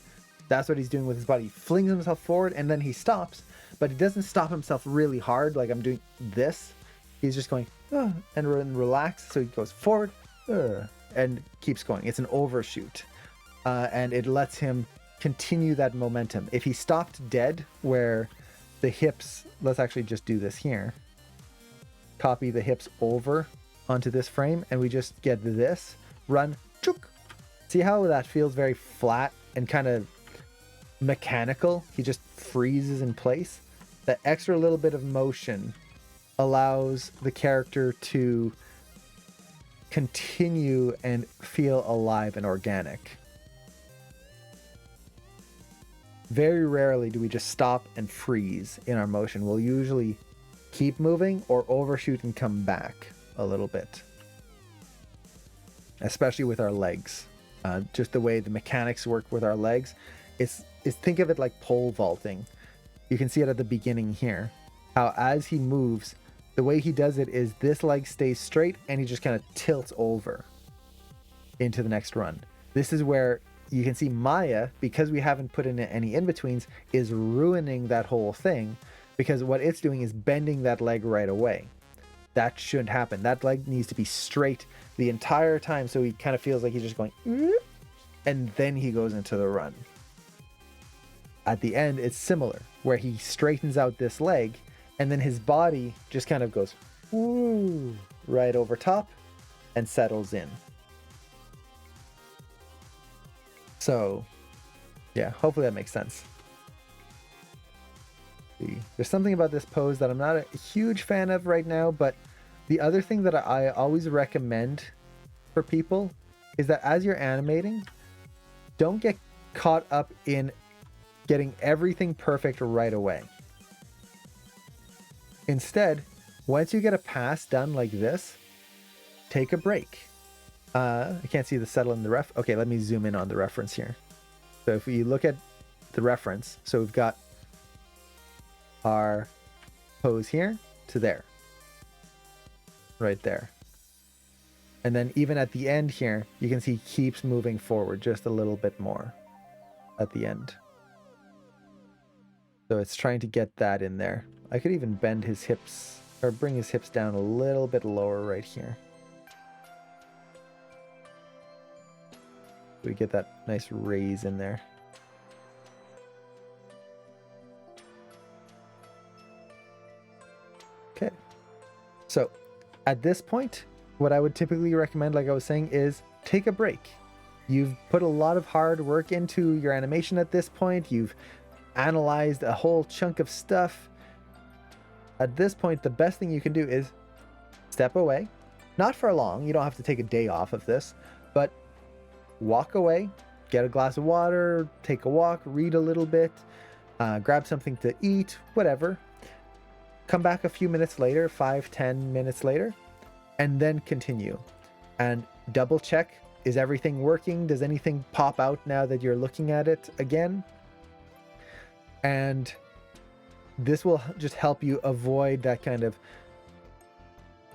That's what he's doing with his body. He flings himself forward and then he stops, but he doesn't stop himself really hard like I'm doing this. He's just going and relax. So he goes forward and keeps going. It's an overshoot. And it lets him continue that momentum. If he stopped dead where the hips, let's actually just do this here. Copy the hips over onto this frame and we just get this, run, chook. See how that feels very flat and kind of mechanical? He just freezes in place. That extra little bit of motion allows the character to continue and feel alive and organic. Very rarely do we just stop and freeze in our motion. We'll usually keep moving or overshoot and come back a little bit. Especially with our legs. Just the way the mechanics work with our legs. Think of it like pole vaulting. You can see it at the beginning here. How as he moves, the way he does it is this leg stays straight and he just kind of tilts over into the next run. This is where you can see Maya, because we haven't put in any in-betweens, is ruining that whole thing, because what it's doing is bending that leg right away. That shouldn't happen. That leg needs to be straight the entire time, so he kind of feels like he's just going, and then he goes into the run. At the end, it's similar, where he straightens out this leg, and then his body just kind of goes right over top and settles in. So, yeah, hopefully that makes sense. There's something about this pose that I'm not a huge fan of right now, but the other thing that I always recommend for people is that as you're animating, don't get caught up in getting everything perfect right away. Instead, once you get a pass done like this, take a break. I can't see the settle in the ref. Okay, let me zoom in on the reference here. So if we look at the reference, so we've got our pose here to there. Right there. And then even at the end here, you can see he keeps moving forward just a little bit more at the end. So it's trying to get that in there. I could even bend his hips or bring his hips down a little bit lower right here. We get that nice raise in there. Okay. So at this point, what I would typically recommend, like I was saying, is take a break. You've put a lot of hard work into your animation at this point. You've analyzed a whole chunk of stuff. At this point, the best thing you can do is step away. Not for long. You don't have to take a day off of this, but walk away, get a glass of water, take a walk, read a little bit, grab something to eat, whatever. Come back a few minutes later, 5-10 minutes later, and then continue. And double check, is everything working? Does anything pop out now that you're looking at it again? And this will just help you avoid that kind of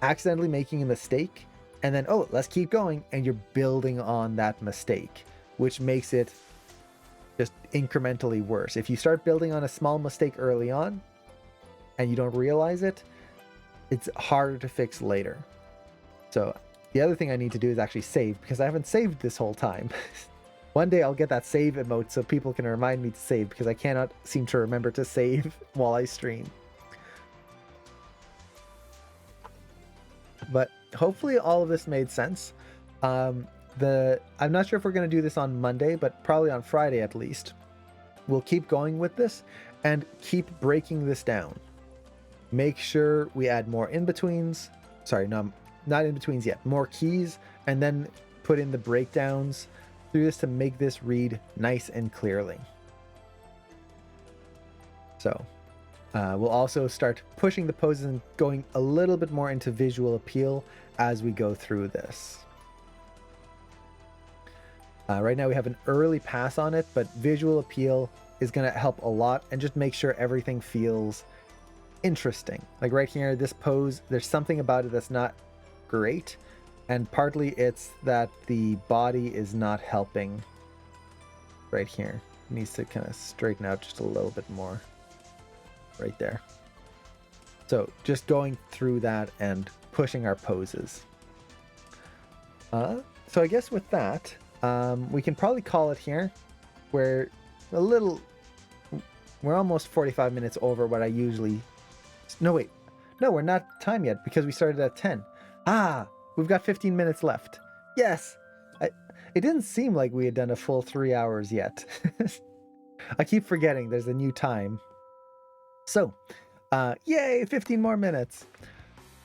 accidentally making a mistake and then, oh, let's keep going. And you're building on that mistake, which makes it just incrementally worse. If you start building on a small mistake early on and you don't realize it, it's harder to fix later. So the other thing I need to do is actually save, because I haven't saved this whole time. One day I'll get that save emote so people can remind me to save, because I cannot seem to remember to save while I stream. But hopefully all of this made sense. I'm not sure if we're going to do this on Monday, but probably on Friday at least. We'll keep going with this and keep breaking this down. Make sure we add more in-betweens. Sorry, no, not in-betweens yet. More keys, and then put in the breakdowns through this to make this read nice and clearly. So we'll also start pushing the poses and going a little bit more into visual appeal as we go through this. Right now we have an early pass on it, but visual appeal is going to help a lot and just make sure everything feels interesting. Like right here, this pose, there's something about it that's not great, and partly it's that the body is not helping right here. It needs to kind of straighten out just a little bit more right there. So just going through that and pushing our poses. So I guess with that, we can probably call it here. We're almost 45 minutes over what I usually... No, wait. No, we're not time yet because we started at 10. We've got 15 minutes left. Yes! It didn't seem like we had done a full 3 hours yet. I keep forgetting there's a new time. So, yay, 15 more minutes.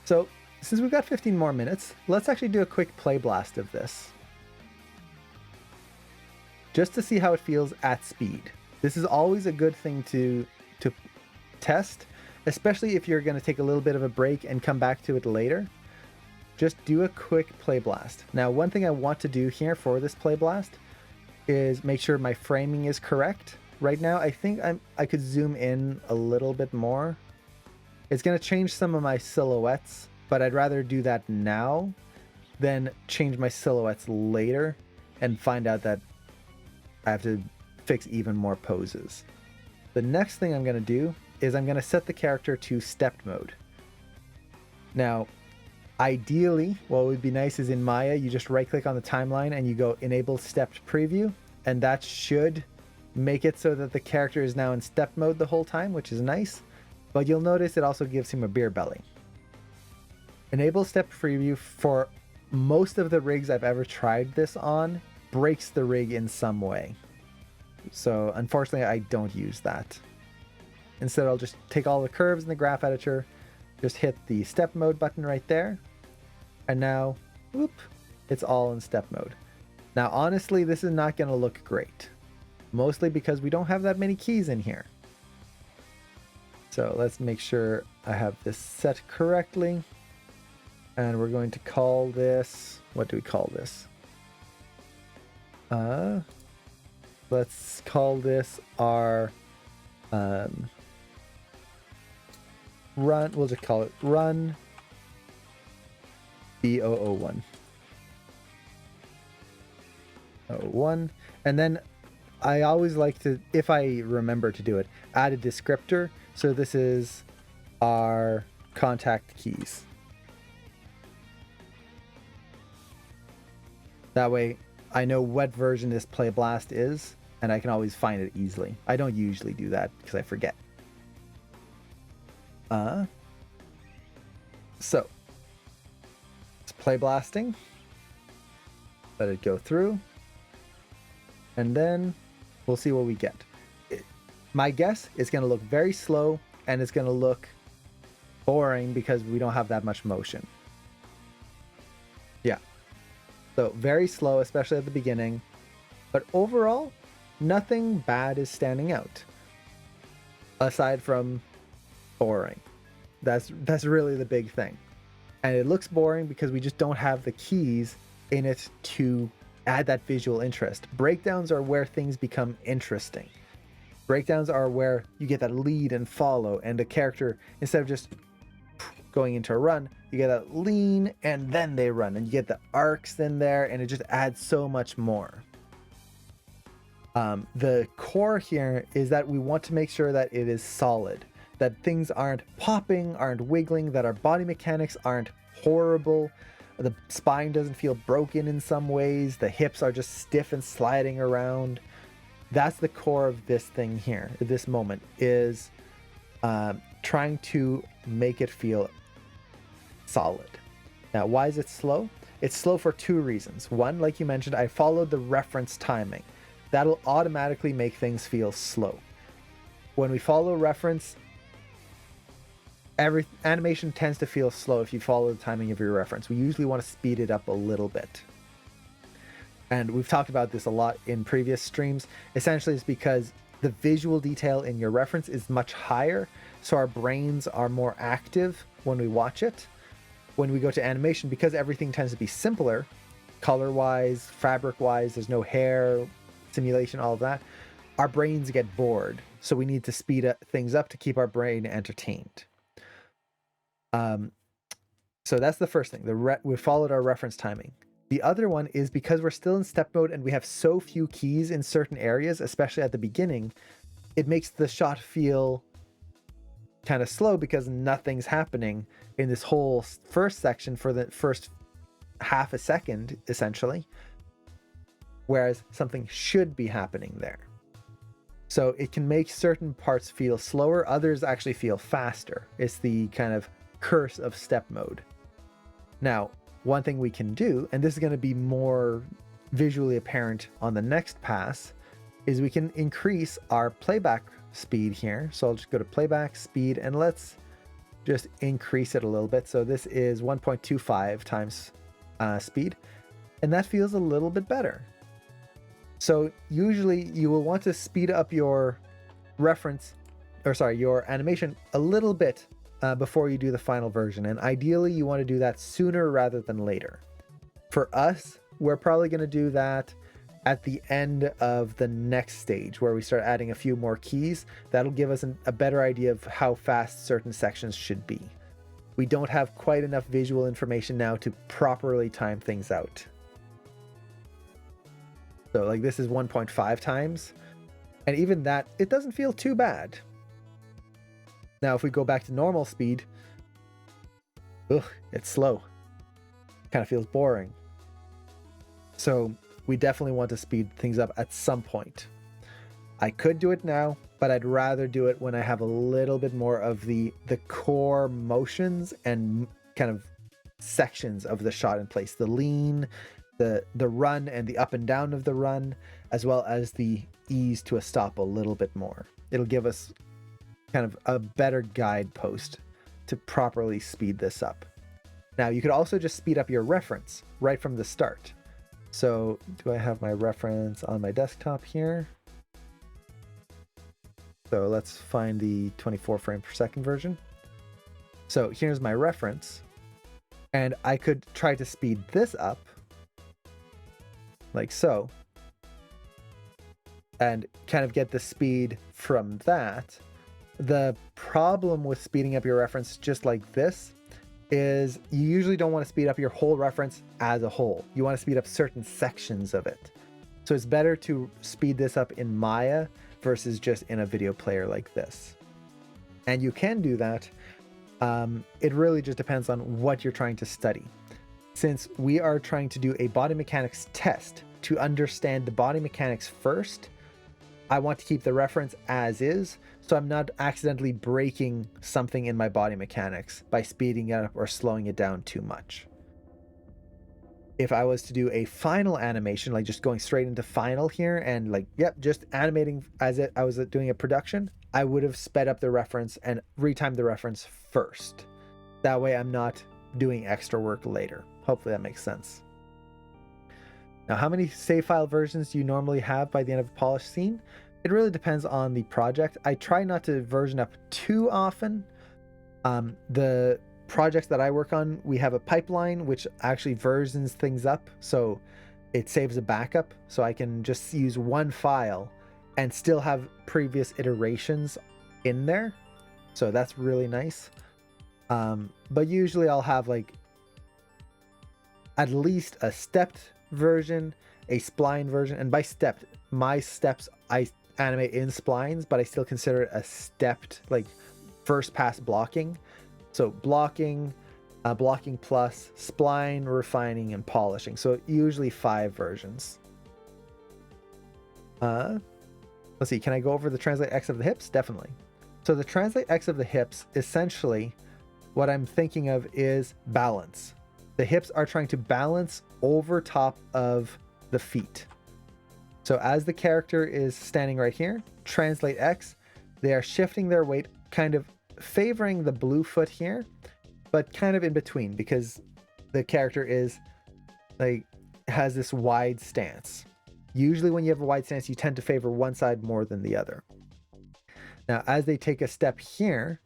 So, since we've got 15 more minutes, let's actually do a quick play blast of this, just to see how it feels at speed. This is always a good thing to test, especially if you're going to take a little bit of a break and come back to it later. Just do a quick play blast. Now, one thing I want to do here for this play blast is make sure my framing is correct. Right now, I think I could zoom in a little bit more. It's going to change some of my silhouettes, but I'd rather do that now than change my silhouettes later and find out that I have to fix even more poses. The next thing I'm going to do is I'm going to set the character to stepped mode. Now, ideally, what would be nice is in Maya, you just right click on the timeline and you go enable stepped preview, and that should make it so that the character is now in step mode the whole time, which is nice. But you'll notice it also gives him a beer belly. Enable step preview for most of the rigs I've ever tried this on breaks the rig in some way. So unfortunately, I don't use that. Instead, I'll just take all the curves in the graph editor, just hit the step mode button right there, and now, whoop, it's all in step mode. Now, honestly, this is not going to look great, mostly because we don't have that many keys in here. So let's make sure I have this set correctly, and we're going to call this, what do we call this? Let's call this our run. We'll just call it run B001. 01. And then I always like to, if I remember to do it, add a descriptor. So this is our contact keys. That way I know what version this play blast is, and I can always find it easily. I don't usually do that because I forget. So it's play blasting. Let it go through, and then we'll see what we get. My guess is going to look very slow, and it's going to look boring because we don't have that much motion. Yeah. So very slow, especially at the beginning. But overall, nothing bad is standing out. Aside from boring. That's really the big thing. And it looks boring because we just don't have the keys in it to add that visual interest. Breakdowns are where things become interesting. Breakdowns are where you get that lead and follow, and the character, instead of just going into a run, you get that lean and then they run, and you get the arcs in there, and it just adds so much more. The core here is that we want to make sure that it is solid, that things aren't popping, aren't wiggling, that our body mechanics aren't horrible, the spine doesn't feel broken in some ways, the hips are just stiff and sliding around. That's the core of this thing here. This moment is trying to make it feel solid. Now, why is it slow? It's slow for two reasons. One, like you mentioned, I followed the reference timing. That'll automatically make things feel slow. When we follow reference, every animation tends to feel slow if you follow the timing of your reference. We usually want to speed it up a little bit. And we've talked about this a lot in previous streams. Essentially, it's because the visual detail in your reference is much higher, so our brains are more active when we watch it. When we go to animation, because everything tends to be simpler, color-wise, fabric-wise, there's no hair, simulation, all of that, our brains get bored. So we need to speed things up to keep our brain entertained. So that's the first thing. We followed our reference timing. The other one is because we're still in step mode and we have so few keys in certain areas, especially at the beginning, it makes the shot feel kind of slow because nothing's happening in this whole first section for the first half a second, essentially, whereas something should be happening there. So it can make certain parts feel slower, others actually feel faster. It's the kind of curse of step mode. Now, one thing we can do, and this is going to be more visually apparent on the next pass, is we can increase our playback speed here. So I'll just go to playback speed and let's just increase it a little bit. So this is 1.25 times speed, and that feels a little bit better. So usually you will want to speed up your your animation a little bit before you do the final version. And ideally you want to do that sooner rather than later. For us, we're probably going to do that at the end of the next stage where we start adding a few more keys. That'll give us a better idea of how fast certain sections should be. We don't have quite enough visual information now to properly time things out. So like this is 1.5 times, and even that, it doesn't feel too bad. Now, if we go back to normal speed, it's slow. Kind of feels boring. So we definitely want to speed things up at some point. I could do it now, but I'd rather do it when I have a little bit more of the core motions and kind of sections of the shot in place. The lean, the run and the up and down of the run, as well as the ease to a stop a little bit more. It'll give us kind of a better guidepost to properly speed this up. Now, you could also just speed up your reference right from the start. So do I have my reference on my desktop here? So let's find the 24 frame per second version. So here's my reference, and I could try to speed this up like so, and kind of get the speed from that. The problem with speeding up your reference just like this is you usually don't want to speed up your whole reference as a whole. You want to speed up certain sections of it. So it's better to speed this up in Maya versus just in a video player like this. And you can do that. It really just depends on what you're trying to study. Since we are trying to do a body mechanics test to understand the body mechanics first, I want to keep the reference as is, so I'm not accidentally breaking something in my body mechanics by speeding it up or slowing it down too much. If I was to do a final animation, like just going straight into final here and like, just animating as I was doing a production, I would have sped up the reference and retimed the reference first. That way I'm not doing extra work later. Hopefully that makes sense. Now, how many save file versions do you normally have by the end of a polished scene? It really depends on the project. I try not to version up too often. The projects that I work on, we have a pipeline which actually versions things up, so it saves a backup, so I can just use one file and still have previous iterations in there. So that's really nice. But usually I'll have like at least a stepped version, a spline version, and by stepped, my steps I animate in splines, but I still consider it a stepped, like first pass blocking. So blocking, blocking plus, spline, refining, and polishing. So usually 5 versions. Let's see, can I go over the translate X of the hips? Definitely. So the translate X of the hips, essentially what I'm thinking of is balance. The hips are trying to balance over top of the feet. So as the character is standing right here, translate X, they are shifting their weight, kind of favoring the blue foot here, but kind of in between, because the character is like has this wide stance. Usually when you have a wide stance, you tend to favor one side more than the other. Now, as they take a step here,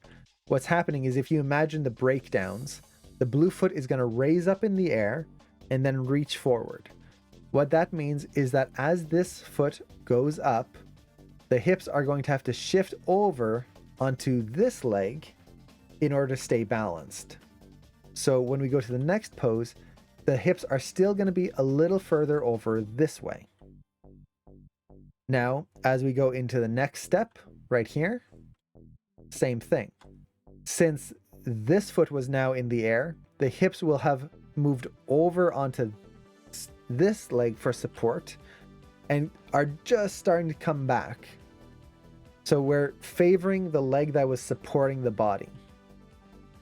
what's happening is, if you imagine the breakdowns, the blue foot is going to raise up in the air and then reach forward. What that means is that as this foot goes up, the hips are going to have to shift over onto this leg in order to stay balanced. So when we go to the next pose, the hips are still going to be a little further over this way. Now, as we go into the next step right here, same thing. Since this foot was now in the air, the hips will have moved over onto this leg for support and are just starting to come back. So we're favoring the leg that was supporting the body.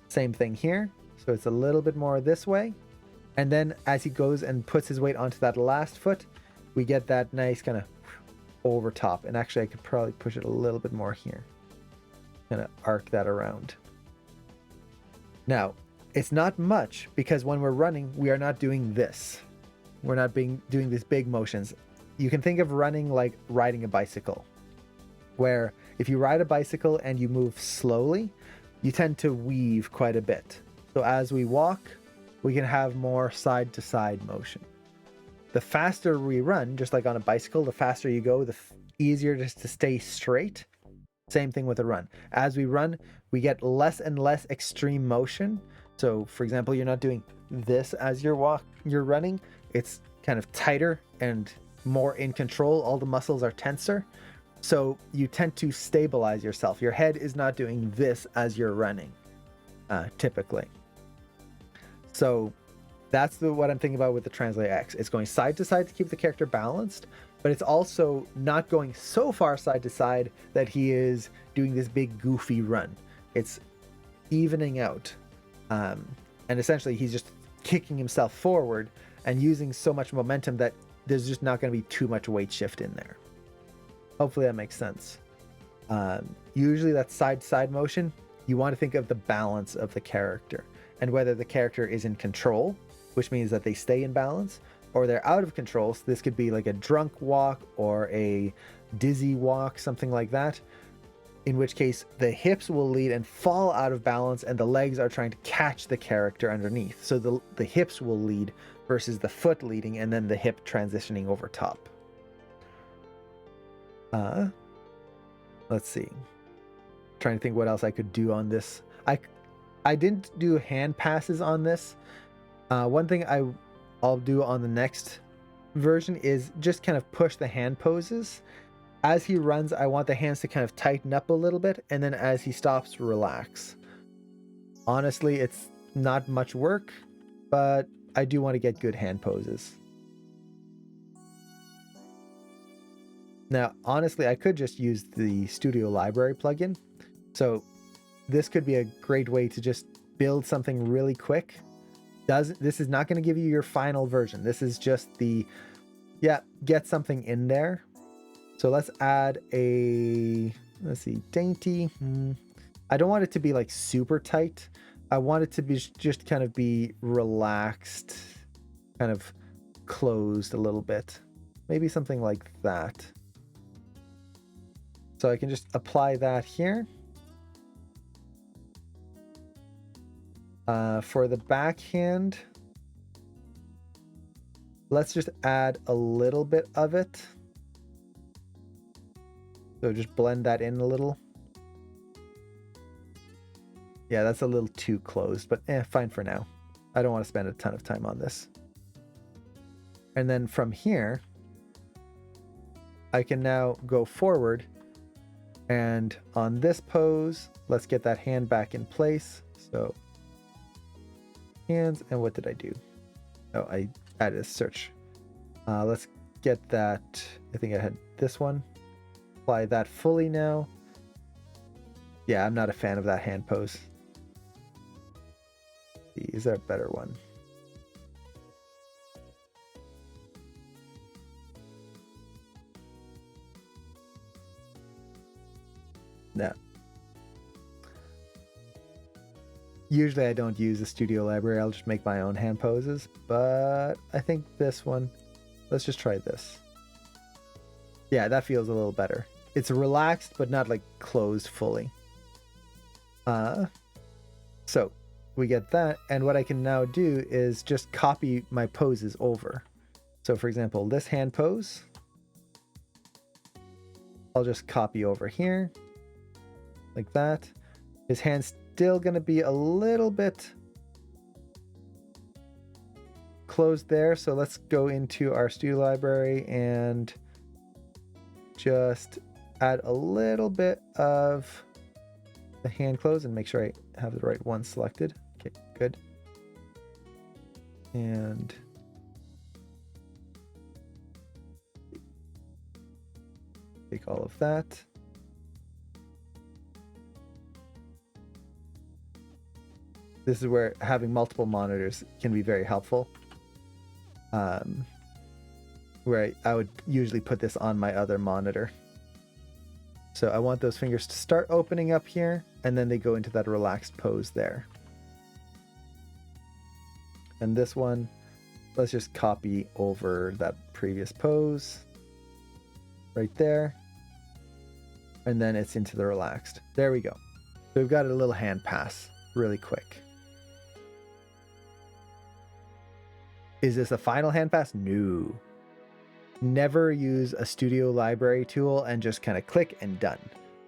Same thing here. So it's a little bit more this way. And then as he goes and puts his weight onto that last foot, we get that nice kind of over top. And actually I could probably push it a little bit more here. Kind of arc that around. Now, it's not much, because when we're running, we are not doing this. We're not doing these big motions. You can think of running like riding a bicycle, where if you ride a bicycle and you move slowly, you tend to weave quite a bit. So as we walk, we can have more side to side motion. The faster we run, just like on a bicycle, the faster you go, the easier it is to stay straight. Same thing with a run. As we run, we get less and less extreme motion. So for example, you're not doing this as you're running. It's kind of tighter and more in control. All the muscles are tenser. So you tend to stabilize yourself. Your head is not doing this as you're running, typically. So that's what I'm thinking about with the Translate X. It's going side to side to keep the character balanced, but it's also not going so far side to side that he is doing this big goofy run. It's evening out. And essentially he's just kicking himself forward and using so much momentum that there's just not going to be too much weight shift in there. Hopefully that makes sense. Usually that side to side motion, you want to think of the balance of the character and whether the character is in control, which means that they stay in balance, or they're out of control. So this could be like a drunk walk or a dizzy walk, something like that, in which case the hips will lead and fall out of balance and the legs are trying to catch the character underneath. So the hips will lead versus the foot leading and then the hip transitioning over top. Let's see. Trying to think what else I could do on this. I didn't do hand passes on this. One thing I'll do on the next version is just kind of push the hand poses. As he runs, I want the hands to kind of tighten up a little bit, and then as he stops, relax. Honestly, it's not much work, but I do want to get good hand poses. Now, honestly, I could just use the Studio Library plugin. So this could be a great way to just build something really quick. This is not going to give you your final version. This is just get something in there. So let's add let's see, dainty. I don't want it to be like super tight. I want it to be just kind of be relaxed, kind of closed a little bit. Maybe something like that. So I can just apply that here. For the backhand, let's just add a little bit of it. So just blend that in a little. Yeah, that's a little too closed, but fine for now. I don't want to spend a ton of time on this. And then from here, I can now go forward, and on this pose, let's get that hand back in place. So hands, and what did I do? Oh, I added a search. Let's get that. I think I had this one. Apply that fully now. Yeah, I'm not a fan of that hand pose. Is there a better one? No. Usually I don't use the studio library. I'll just make my own hand poses, but I think this one, let's just try this. Yeah, that feels a little better. It's relaxed, but not like closed fully. So we get that. And what I can now do is just copy my poses over. So for example, this hand pose, I'll just copy over here like that. His hand's still going to be a little bit closed there. So let's go into our studio library and just add a little bit of the hand close and make sure I have the right one selected. Okay, good. And take all of that. This is where having multiple monitors can be very helpful. Where I would usually put this on my other monitor. So I want those fingers to start opening up here, and then they go into that relaxed pose there. And this one, let's just copy over that previous pose right there. And then it's into the relaxed. There we go. So we've got a little hand pass really quick. Is this a final hand pass? No. Never use a studio library tool and just kind of click and done.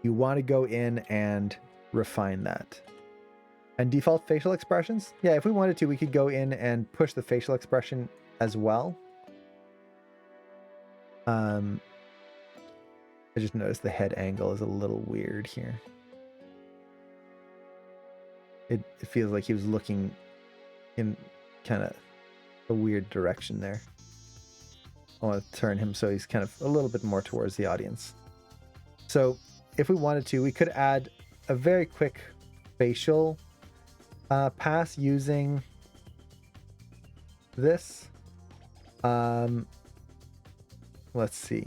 You want to go in and refine that. And default facial expressions? Yeah, if we wanted to, we could go in and push the facial expression as well. I just noticed the head angle is a little weird here. It feels like he was looking in kind of a weird direction there. I want to turn him so he's kind of a little bit more towards the audience. So if we wanted to, we could add a very quick facial pass using this. Let's see.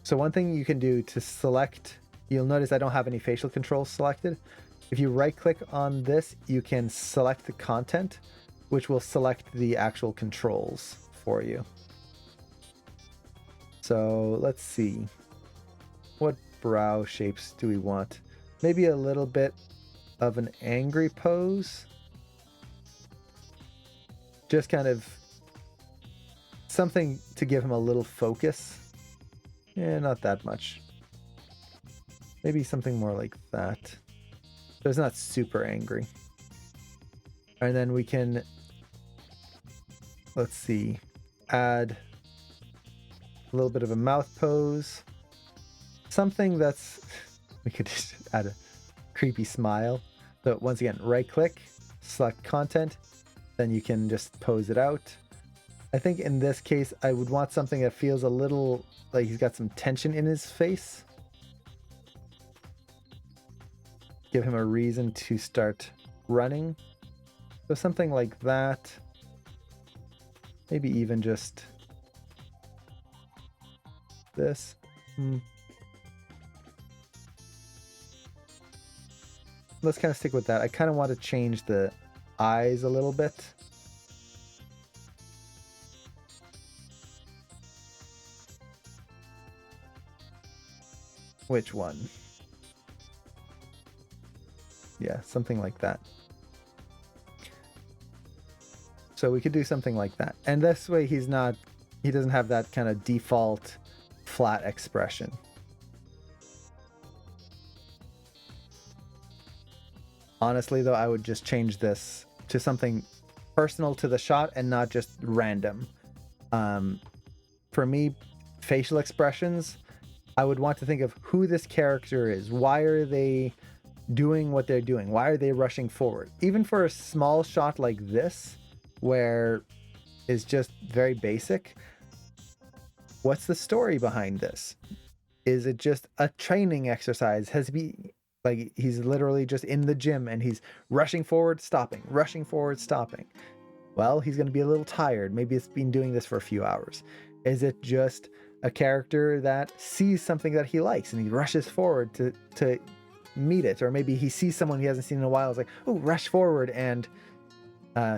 So one thing you can do to select, you'll notice I don't have any facial controls selected. If you right click on this, you can select the content, which will select the actual controls for you. So let's see. What brow shapes do we want? Maybe a little bit of an angry pose. Just kind of something to give him a little focus. Yeah, not that much. Maybe something more like that. So it's not super angry. And then we can, let's see, add a little bit of a mouth pose. Something that's, we could just add a creepy smile. So once again, right click, select content, then you can just pose it out. I think in this case, I would want something that feels a little like he's got some tension in his face. Give him a reason to start running. So something like that. Maybe even just this. Let's kind of stick with that. I kind of want to change the eyes a little bit. Which one? Yeah, something like that. So we could do something like that. And this way he doesn't have that kind of default flat expression. Honestly though, I would just change this to something personal to the shot and not just random. For me, facial expressions I would want to think of who this character is. Why are they doing what they're doing? Why are they rushing forward? Even for a small shot like this, where it's just very basic, what's the story behind this? Is it just a training exercise? Has he, like, he's literally just in the gym and he's rushing forward, stopping, rushing forward, stopping? Well, he's going to be a little tired. Maybe it's been doing this for a few hours. Is it just a character that sees something that he likes and he rushes forward to meet it? Or maybe he sees someone he hasn't seen in a while. It's like, oh, rush forward and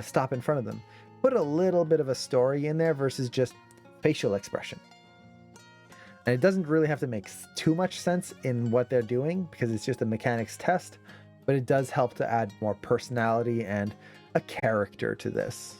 stop in front of them. Put a little bit of a story in there versus just facial expression. And it doesn't really have to make too much sense in what they're doing because it's just a mechanics test, but it does help to add more personality and a character to this.